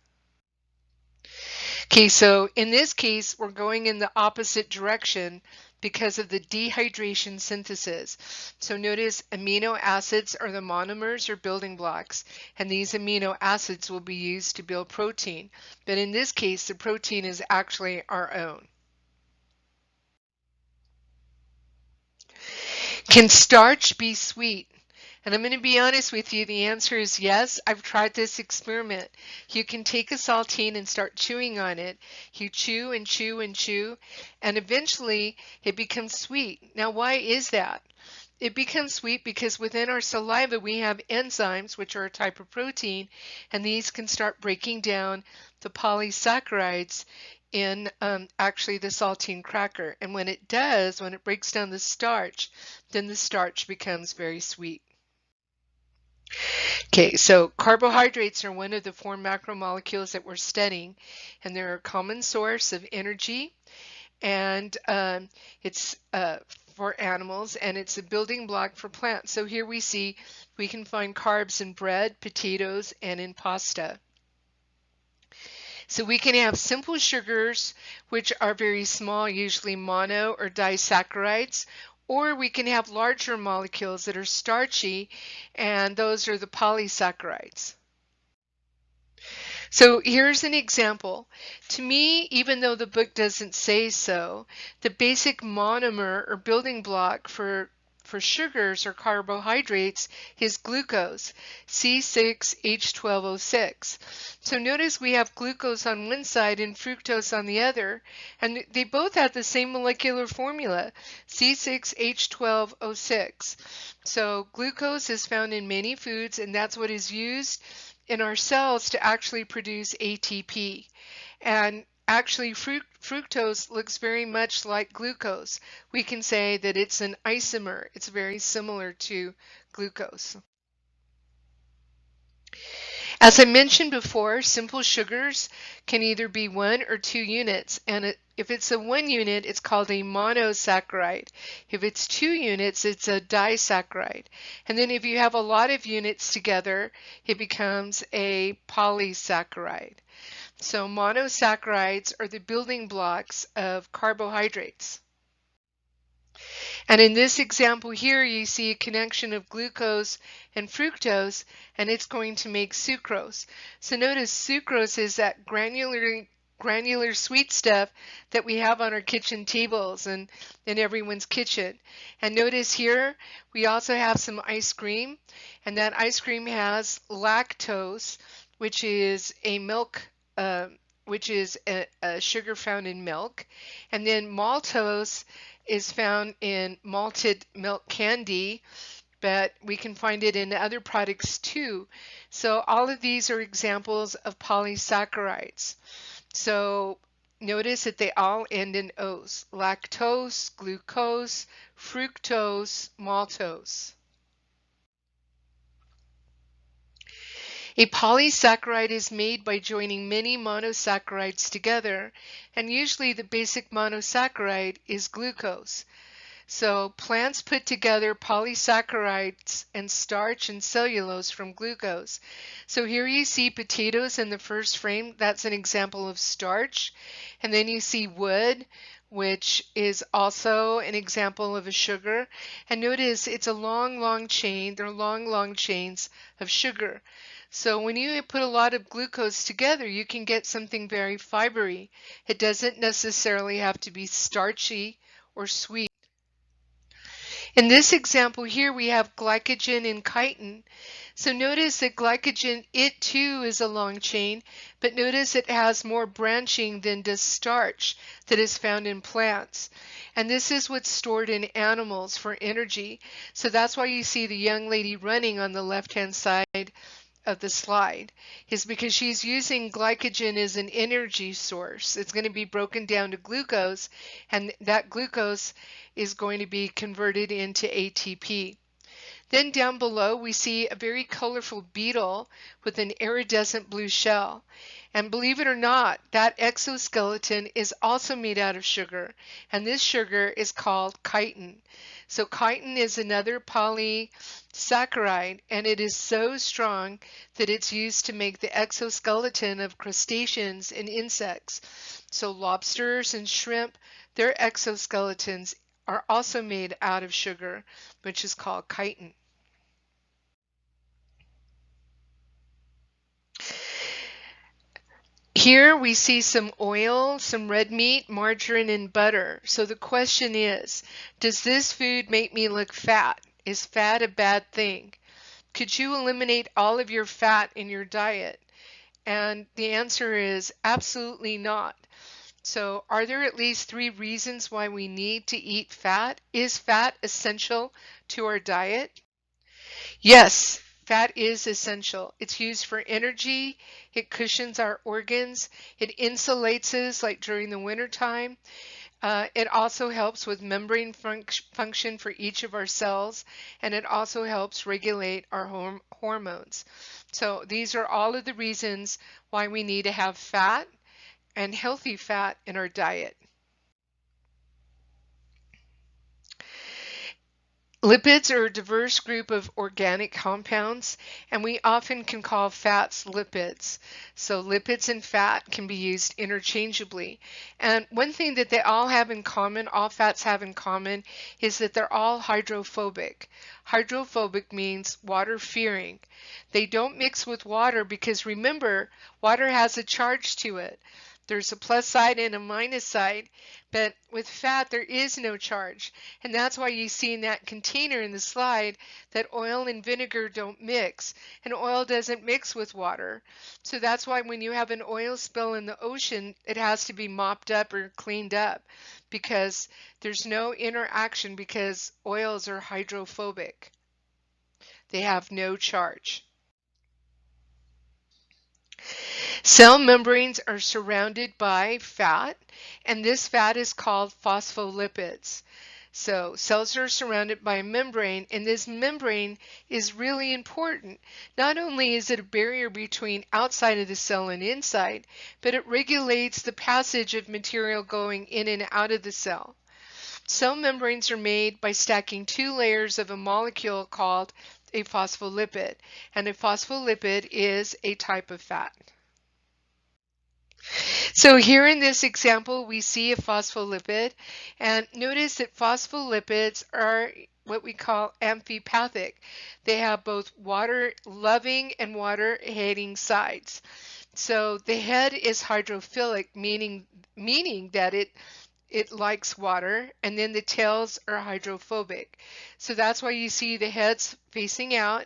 Okay, so in this case, we're going in the opposite direction because of the dehydration synthesis. So notice amino acids are the monomers or building blocks, and these amino acids will be used to build protein. But in this case, the protein is actually our own. Can starch be sweet? And I'm going to be honest with you, the answer is yes. I've tried this experiment. You can take a saltine and start chewing on it. You chew and chew and chew, and eventually it becomes sweet. Now, why is that? It becomes sweet because within our saliva we have enzymes, which are a type of protein, and these can start breaking down the polysaccharides in actually the saltine cracker. And when it does, when it breaks down the starch, then the starch becomes very sweet. Okay, so carbohydrates are one of the 4 macromolecules that we're studying, and they're a common source of energy, and it's for animals, and it's a building block for plants. So here we see we can find carbs in bread, potatoes, and in pasta. So we can have simple sugars, which are very small, usually mono or disaccharides, or we can have larger molecules that are starchy, and those are the polysaccharides. So here's an example. To me, even though the book doesn't say so, the basic monomer or building block for sugars or carbohydrates is glucose, C6H12O6. So notice we have glucose on one side and fructose on the other, and they both have the same molecular formula, C6H12O6. So glucose is found in many foods, and that's what is used in our cells to actually produce ATP. And actually fructose looks very much like glucose. We can say that it's an isomer. It's very similar to glucose. As I mentioned before, simple sugars can either be 1 or 2 units, and if it's a 1 unit, it's called a monosaccharide. If it's 2 units, it's a disaccharide. And then if you have a lot of units together, it becomes a polysaccharide. So monosaccharides are the building blocks of carbohydrates. And in this example here, you see a connection of glucose and fructose, and it's going to make sucrose. So notice sucrose is that granular sweet stuff that we have on our kitchen tables and in everyone's kitchen. And notice here, we also have some ice cream, and that ice cream has lactose, which is a milk which is a sugar found in milk, and then maltose is found in malted milk candy, but we can find it in other products too. So all of these are examples of polysaccharides. So notice that they all end in O's: lactose, glucose, fructose, maltose. A polysaccharide is made by joining many monosaccharides together, and usually the basic monosaccharide is glucose. So plants put together polysaccharides and starch and cellulose from glucose. So here you see potatoes in the first frame. That's an example of starch. And then you see wood, which is also an example of a sugar. And notice it's a long chain. They're long chains of sugar. So when you put a lot of glucose together, you can get something very fibery. It doesn't necessarily have to be starchy or sweet. In this example here, we have glycogen and chitin. So notice that glycogen, it too is a long chain, but notice it has more branching than does starch that is found in plants. And this is what's stored in animals for energy. So that's why you see the young lady running on the left-hand side of the slide, is because she's using glycogen as an energy source. It's going to be broken down to glucose, and that glucose is going to be converted into ATP. Then down below we see a very colorful beetle with an iridescent blue shell. And believe it or not, that exoskeleton is also made out of sugar, and this sugar is called chitin. So chitin is another polysaccharide, and it is so strong that it's used to make the exoskeleton of crustaceans and insects. So lobsters and shrimp, their exoskeletons are also made out of sugar, which is called chitin. Here we see some oil, some red meat, margarine, and butter. So the question is, does this food make me look fat? Is fat a bad thing? Could you eliminate all of your fat in your diet? And the answer is absolutely not. So, are there at least 3 reasons why we need to eat fat? Is fat essential to our diet? Yes, fat is essential. It's used for energy, it cushions our organs, it insulates us like during the winter time. It also helps with membrane function for each of our cells, and it also helps regulate our hormones. So these are all of the reasons why we need to have fat and healthy fat in our diet. Lipids are a diverse group of organic compounds, and we often can call fats lipids. So lipids and fat can be used interchangeably. And one thing that they all have in common, all fats have in common, is that they're all hydrophobic. Hydrophobic means water-fearing. They don't mix with water because remember, water has a charge to it. There's a plus side and a minus side, but with fat there is no charge. And that's why you see in that container in the slide that oil and vinegar don't mix. And oil doesn't mix with water. So that's why when you have an oil spill in the ocean, it has to be mopped up or cleaned up because there's no interaction because oils are hydrophobic. They have no charge. Cell membranes are surrounded by fat, and this fat is called phospholipids. So cells are surrounded by a membrane, and this membrane is really important. Not only is it a barrier between outside of the cell and inside, but it regulates the passage of material going in and out of the cell. Cell membranes are made by stacking 2 layers of a molecule called a phospholipid, and a phospholipid is a type of fat. So here in this example, we see a phospholipid, and notice that phospholipids are what we call amphipathic. They have both water-loving and water-hating sides. So the head is hydrophilic, meaning that it likes water, and then the tails are hydrophobic. So that's why you see the heads facing out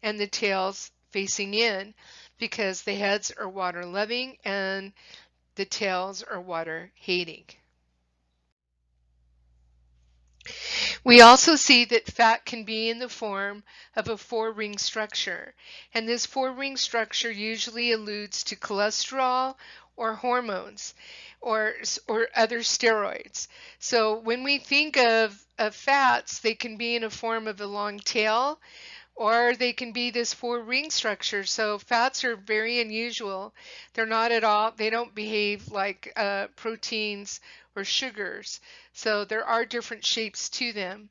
and the tails facing in, because the heads are water loving and the tails are water hating. We also see that fat can be in the form of a 4-ring structure, and this 4-ring structure usually alludes to cholesterol or hormones or other steroids. So when we think of fats, they can be in a form of a long tail, or they can be this 4-ring structure. So fats are very unusual. They're not at all, they don't behave like proteins or sugars. So there are different shapes to them.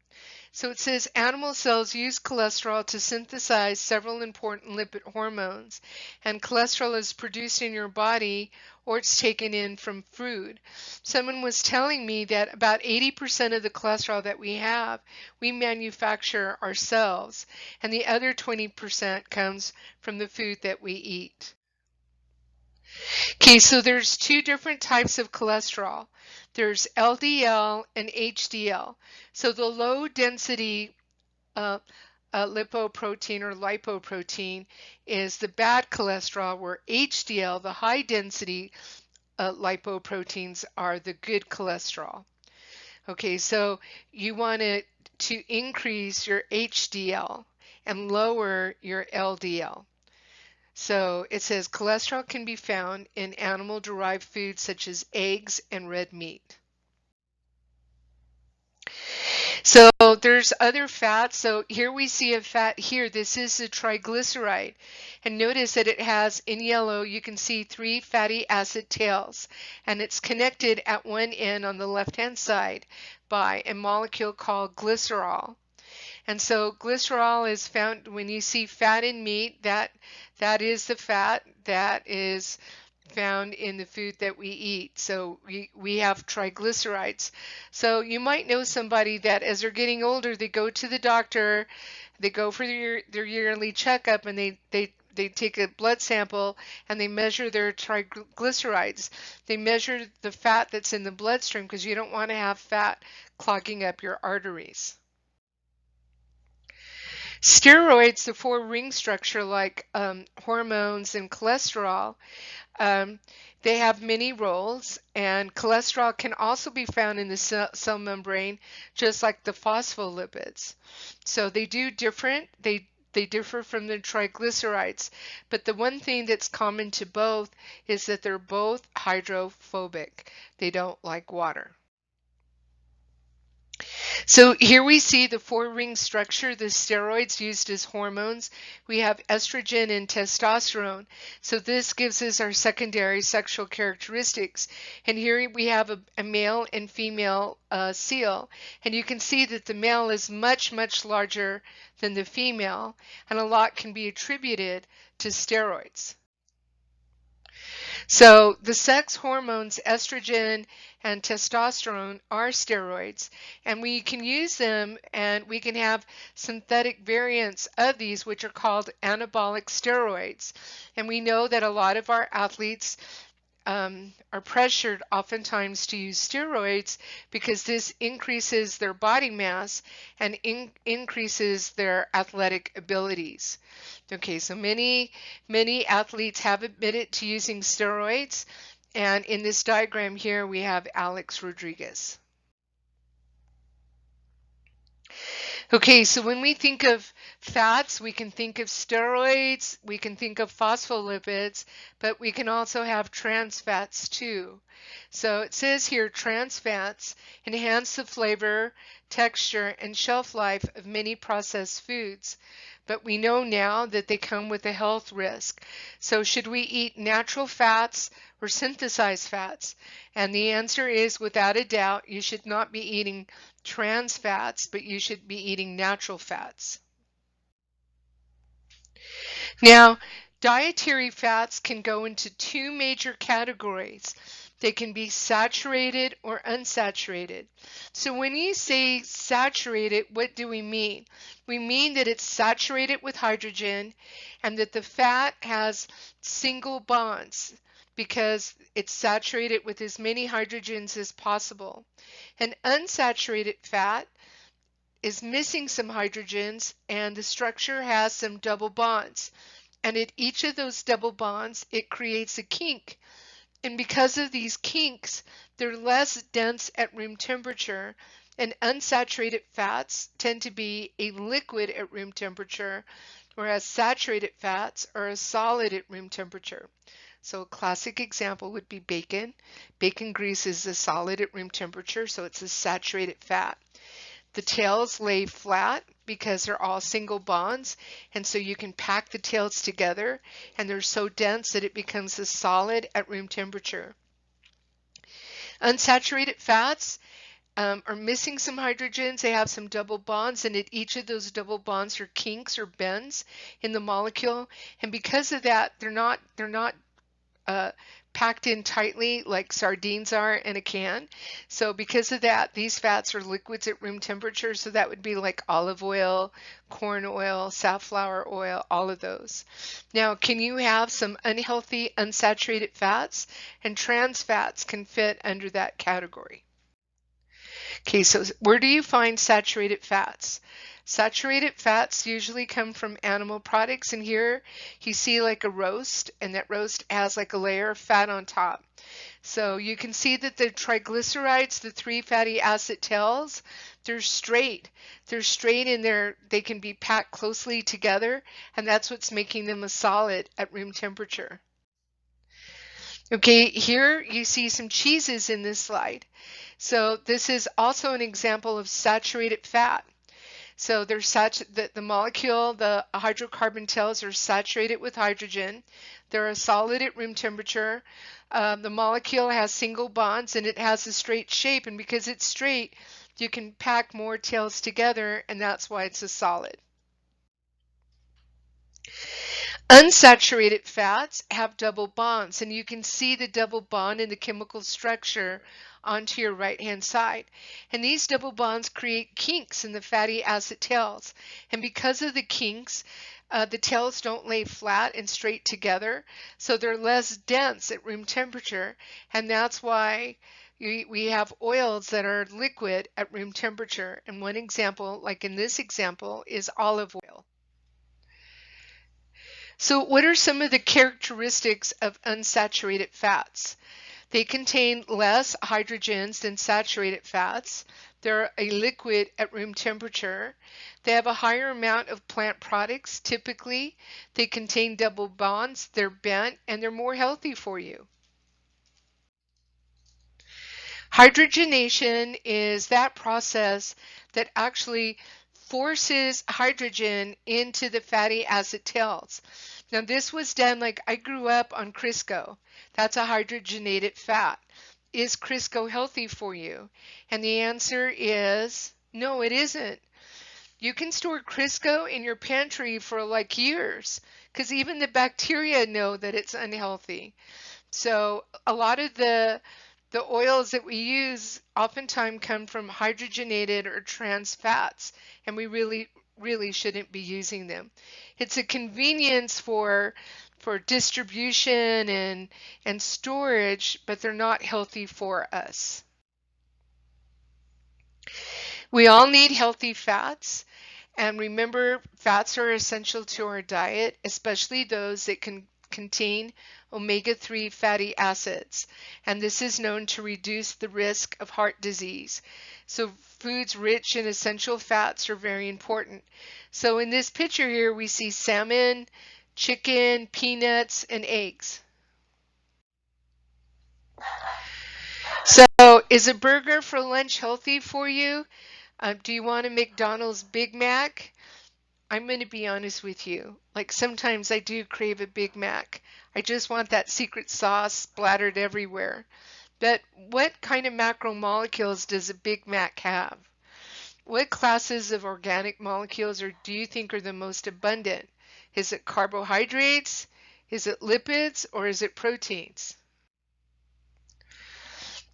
So it says animal cells use cholesterol to synthesize several important lipid hormones, and cholesterol is produced in your body or it's taken in from food. Someone was telling me that about 80% of the cholesterol that we have, we manufacture ourselves, and the other 20% comes from the food that we eat. Okay, so there's 2 different types of cholesterol. There's LDL and HDL. So the low density lipoprotein or lipoprotein is the bad cholesterol, where HDL, the high density lipoproteins, are the good cholesterol. Okay, so you want to increase your HDL and lower your LDL. So it says cholesterol can be found in animal-derived foods such as eggs and red meat. So there's other fats. So here we see a fat here. This is a triglyceride. And notice that it has, in yellow, you can see 3 fatty acid tails. And it's connected at one end on the left-hand side by a molecule called glycerol. And so glycerol is found when you see fat in meat. That is the fat that is found in the food that we eat. So we have triglycerides. So you might know somebody that as they're getting older, they go to the doctor, they go for their yearly checkup, and they take a blood sample and they measure their triglycerides. They measure the fat that's in the bloodstream because you don't want to have fat clogging up your arteries. Steroids, the four ring structure like hormones and cholesterol, um, they have many roles, and cholesterol can also be found in the cell membrane, just like the phospholipids. So they differ from the triglycerides, but the one thing that's common to both is that they're both hydrophobic. They don't like water. So here we see the four-ring structure, the steroids used as hormones. We have estrogen and testosterone. So this gives us our secondary sexual characteristics. And here we have a male and female seal. And you can see that the male is much, much larger than the female. And a lot can be attributed to steroids. So the sex hormones, estrogen and testosterone, are steroids, and we can use them, and we can have synthetic variants of these, which are called anabolic steroids. And we know that a lot of our athletes are pressured oftentimes to use steroids because this increases their body mass and increases their athletic abilities. Okay, so many athletes have admitted to using steroids, and in this diagram here we have Alex Rodriguez. Okay, so when we think of fats, we can think of steroids, we can think of phospholipids, but we can also have trans fats too. So it says here trans fats enhance the flavor, texture, and shelf life of many processed foods. But we know now that they come with a health risk. So should we eat natural fats or synthesized fats? And the answer is, without a doubt, you should not be eating trans fats, but you should be eating natural fats. Now, dietary fats can go into two major categories. They can be saturated or unsaturated. So when you say saturated, what do we mean? We mean that it's saturated with hydrogen and that the fat has single bonds because it's saturated with as many hydrogens as possible. An unsaturated fat is missing some hydrogens and the structure has some double bonds. And at each of those double bonds, it creates a kink. And because of these kinks, they're less dense at room temperature, and unsaturated fats tend to be a liquid at room temperature, whereas saturated fats are a solid at room temperature. So a classic example would be bacon. Bacon grease is a solid at room temperature, so it's a saturated fat. The tails lay flat because they're all single bonds, and so you can pack the tails together, and they're so dense that it becomes a solid at room temperature. Unsaturated fats are missing some hydrogens. They have some double bonds, and at each of those double bonds are kinks or bends in the molecule, and because of that, they're not packed in tightly like sardines are in a can. So because of that, these fats are liquids at room temperature. So that would be like olive oil, corn oil, safflower oil, all of those. Now, can you have some unhealthy unsaturated fats? And trans fats can fit under that category. Okay, so where do you find saturated fats? Saturated fats usually come from animal products, and here you see like a roast, and that roast has like a layer of fat on top. So you can see that the triglycerides, the three fatty acid tails, they're straight. They're straight and they can be packed closely together, and that's what's making them a solid at room temperature. Okay, here you see some cheeses in this slide. So this is also an example of saturated fat. So they're the molecule, the hydrocarbon tails are saturated with hydrogen. They're a solid at room temperature. The molecule has single bonds and it has a straight shape, and because it's straight, you can pack more tails together, and that's why it's a solid. Unsaturated fats have double bonds, and you can see the double bond in the chemical structure onto your right-hand side. And these double bonds create kinks in the fatty acid tails. And because of the kinks, the tails don't lay flat and straight together, so they're less dense at room temperature, and that's why we have oils that are liquid at room temperature. And one example, like in this example, is olive oil. So what are some of the characteristics of unsaturated fats? They contain less hydrogens than saturated fats. They're a liquid at room temperature. They have a higher amount of plant products. Typically, they contain double bonds, they're bent, and they're more healthy for you. Hydrogenation is that process that actually forces hydrogen into the fatty acid tails. Now this was done, like, I grew up on Crisco. That's a hydrogenated fat. Is Crisco healthy for you? And the answer is no, it isn't. You can store Crisco in your pantry for like years because even the bacteria know that it's unhealthy. So a lot of the oils that we use oftentimes come from hydrogenated or trans fats, and we really shouldn't be using them. It's a convenience for distribution and storage, but they're not healthy for us. We all need healthy fats. And remember, fats are essential to our diet, especially those that can contain omega-3 fatty acids. And this is known to reduce the risk of heart disease. So foods rich in essential fats are very important. So in this picture here, we see salmon, chicken, peanuts, and eggs. So is a burger for lunch healthy for you? Do you want a McDonald's Big Mac? I'm going to be honest with you. Like sometimes I do crave a Big Mac. I just want that secret sauce splattered everywhere. But what kind of macromolecules does a Big Mac have? What classes of organic molecules do you think are the most abundant? Is it carbohydrates? Is it lipids? Or is it proteins?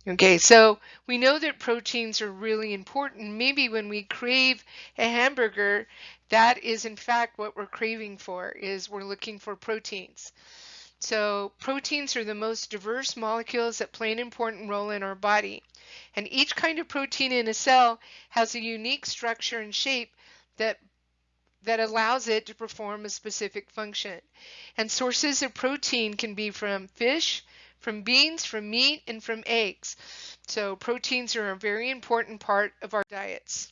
Okay, so we know that proteins are really important. Maybe when we crave a hamburger, that is in fact what we're craving for, is we're looking for proteins. So proteins are the most diverse molecules that play an important role in our body. And each kind of protein in a cell has a unique structure and shape that allows it to perform a specific function. And sources of protein can be from fish, from beans, from meat, and from eggs. So proteins are a very important part of our diets.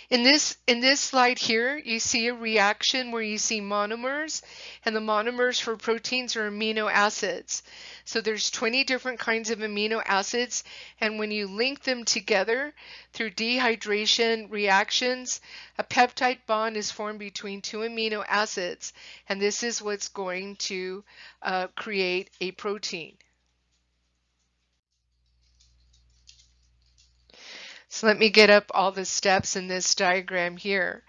In this slide here, you see a reaction where you see monomers, and the monomers for proteins are amino acids. So there's 20 different kinds of amino acids, and when you link them together through dehydration reactions, a peptide bond is formed between two amino acids, and this is what's going to create a protein. So let me get up all the steps in this diagram here.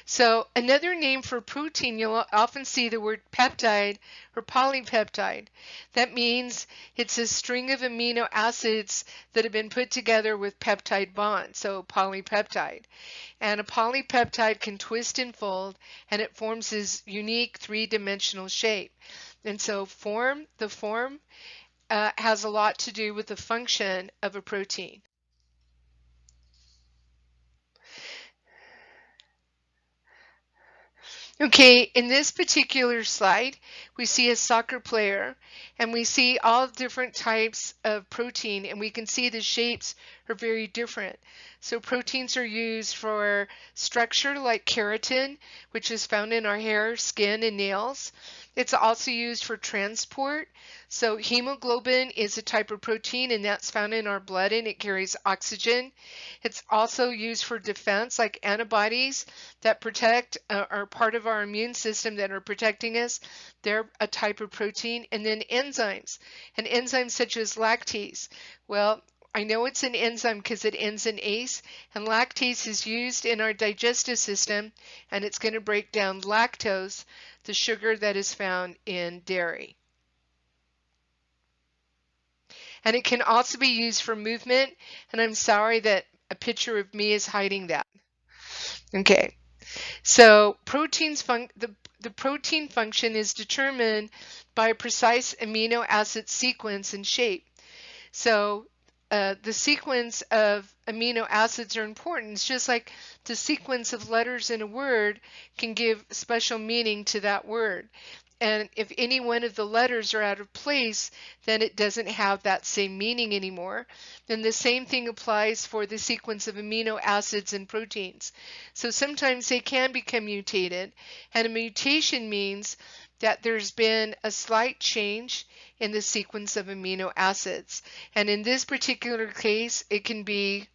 So another name for protein, you'll often see the word peptide or polypeptide. That means it's a string of amino acids that have been put together with peptide bonds, so polypeptide. And a polypeptide can twist and fold, and it forms this unique three-dimensional shape. And so the form has a lot to do with the function of a protein. Okay, in this particular slide, we see a soccer player and we see all different types of protein, and we can see the shapes are very different. So proteins are used for structure like keratin, which is found in our hair, skin, and nails. It's also used for transport. So hemoglobin is a type of protein, and that's found in our blood, and it carries oxygen. It's also used for defense, like antibodies that protect are part of our immune system that are protecting us. They're a type of protein. And then enzymes, and enzymes such as lactase. Well, I know it's an enzyme because it ends in ase, and lactase is used in our digestive system, and it's going to break down lactose, the sugar that is found in dairy. And it can also be used for movement, and I'm sorry that a picture of me is hiding that. Okay, so the protein function is determined by a precise amino acid sequence and shape. So the sequence of amino acids are important. It's just like the sequence of letters in a word can give special meaning to that word. And if any one of the letters are out of place, then it doesn't have that same meaning anymore. Then the same thing applies for the sequence of amino acids and proteins. So sometimes they can become mutated, and a mutation means that there's been a slight change in the sequence of amino acids. And in this particular case, it can be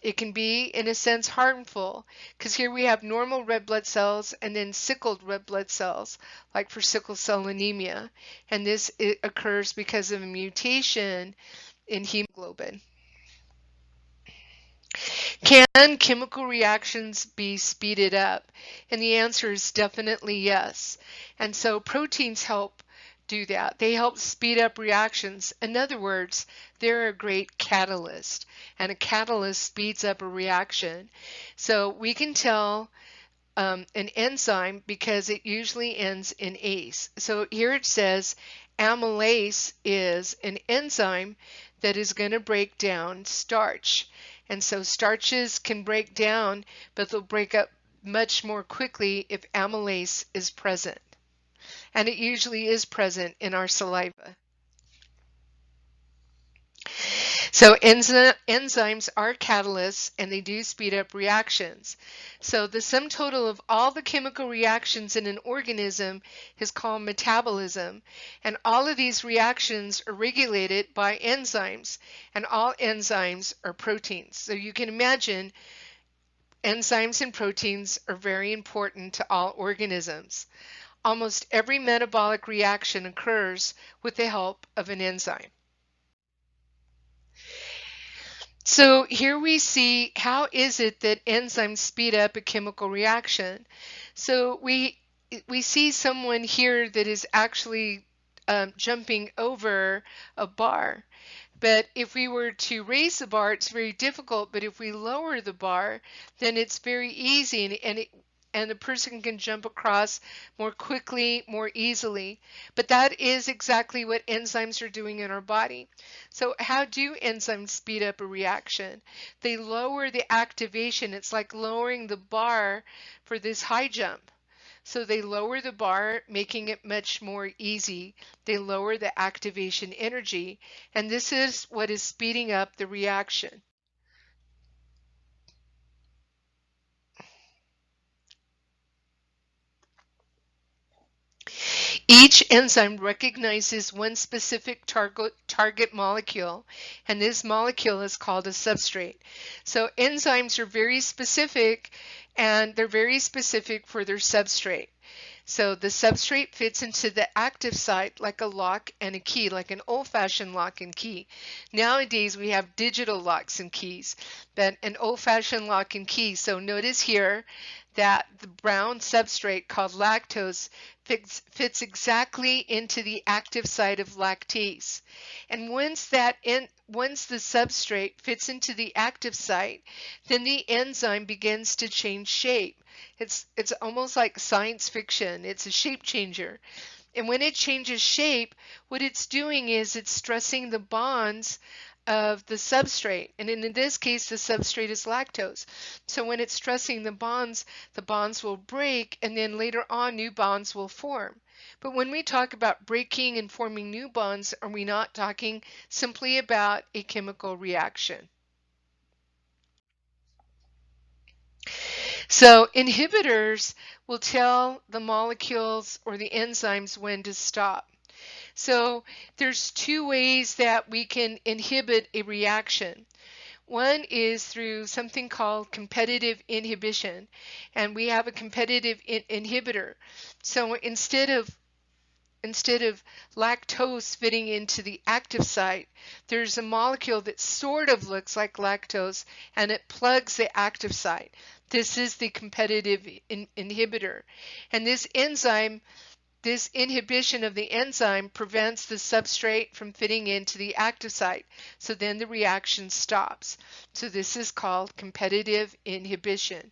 in a sense harmful, because here we have normal red blood cells and then sickled red blood cells, like for sickle cell anemia. And this occurs because of a mutation in hemoglobin. Can chemical reactions be speeded up? And the answer is definitely yes. And so proteins help do that. They help speed up reactions. In other words, they're a great catalyst, and a catalyst speeds up a reaction. So we can tell an enzyme because it usually ends in ase. So here it says amylase is an enzyme that is going to break down starch. And so starches can break down, but they'll break up much more quickly if amylase is present. And it usually is present in our saliva. So enzymes are catalysts, and they do speed up reactions. So the sum total of all the chemical reactions in an organism is called metabolism. And all of these reactions are regulated by enzymes, and all enzymes are proteins. So you can imagine enzymes and proteins are very important to all organisms. Almost every metabolic reaction occurs with the help of an enzyme. So here we see how is it that enzymes speed up a chemical reaction. So we see someone here that is actually jumping over a bar. But if we were to raise the bar, it's very difficult. But if we lower the bar, then it's very easy, and the person can jump across more quickly, more easily. But that is exactly what enzymes are doing in our body. So how do enzymes speed up a reaction? They lower the activation. It's like lowering the bar for this high jump. So they lower the bar, making it much more easy. They lower the activation energy, and this is what is speeding up the reaction. Each enzyme recognizes one specific target molecule, and this molecule is called a substrate. So enzymes are very specific, and they're very specific for their substrate. So the substrate fits into the active site like a lock and a key, like an old-fashioned lock and key. Nowadays we have digital locks and keys, but an old-fashioned lock and key. So notice here that the brown substrate called lactose fits exactly into the active site of lactase. And once the substrate fits into the active site, then the enzyme begins to change shape. It's almost like science fiction. It's a shape changer. And when it changes shape, what it's doing is it's stressing the bonds of the substrate. And in this case, the substrate is lactose. So when it's stressing the bonds will break, and then later on new bonds will form. But when we talk about breaking and forming new bonds, are we not talking simply about a chemical reaction? So inhibitors will tell the molecules or the enzymes when to stop. So there's two ways that we can inhibit a reaction. One is through something called competitive inhibition, and we have a competitive inhibitor. So instead of lactose fitting into the active site, there's a molecule that sort of looks like lactose, and it plugs the active site. This is the competitive inhibitor. And this inhibition of the enzyme prevents the substrate from fitting into the active site. So then the reaction stops. So this is called competitive inhibition.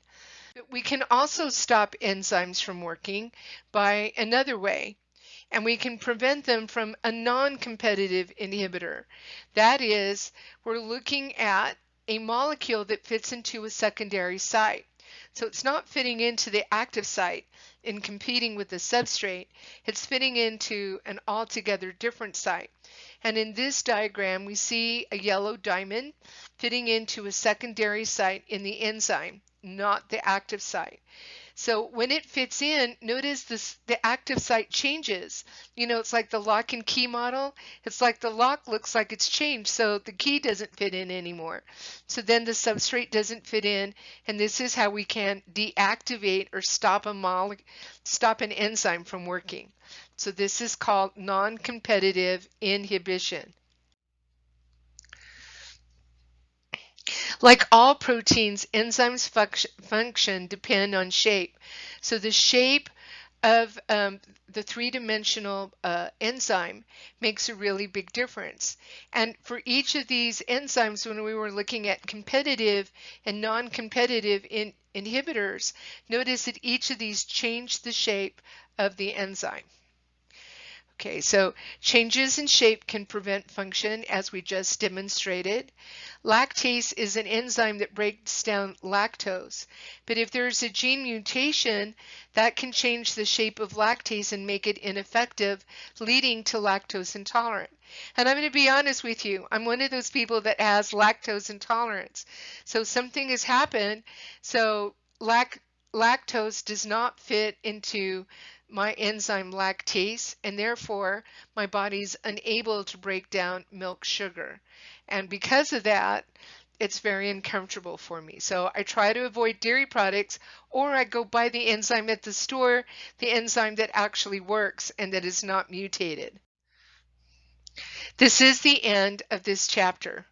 But we can also stop enzymes from working by another way. and we can prevent them from a non-competitive inhibitor. That is, we're looking at a molecule that fits into a secondary site. So it's not fitting into the active site in competing with the substrate, it's fitting into an altogether different site. And in this diagram, we see a yellow diamond fitting into a secondary site in the enzyme, not the active site. So when it fits in, notice the active site changes. You know, it's like the lock and key model. It's like the lock looks like it's changed, so the key doesn't fit in anymore. So then the substrate doesn't fit in, and this is how we can deactivate or stop an enzyme from working. So this is called non-competitive inhibition. Like all proteins, enzymes function depend on shape. So the shape of the three-dimensional enzyme makes a really big difference. And for each of these enzymes, when we were looking at competitive and non-competitive inhibitors, notice that each of these changed the shape of the enzyme. Okay, so changes in shape can prevent function, as we just demonstrated. Lactase is an enzyme that breaks down lactose, but if there's a gene mutation, that can change the shape of lactase and make it ineffective, leading to lactose intolerance. And I'm going to be honest with you, I'm one of those people that has lactose intolerance. So something has happened, so lactose does not fit into my enzyme lactase, and therefore my body's unable to break down milk sugar. And because of that, it's very uncomfortable for me. So I try to avoid dairy products, or I go buy the enzyme at the store, the enzyme that actually works and that is not mutated. This is the end of this chapter.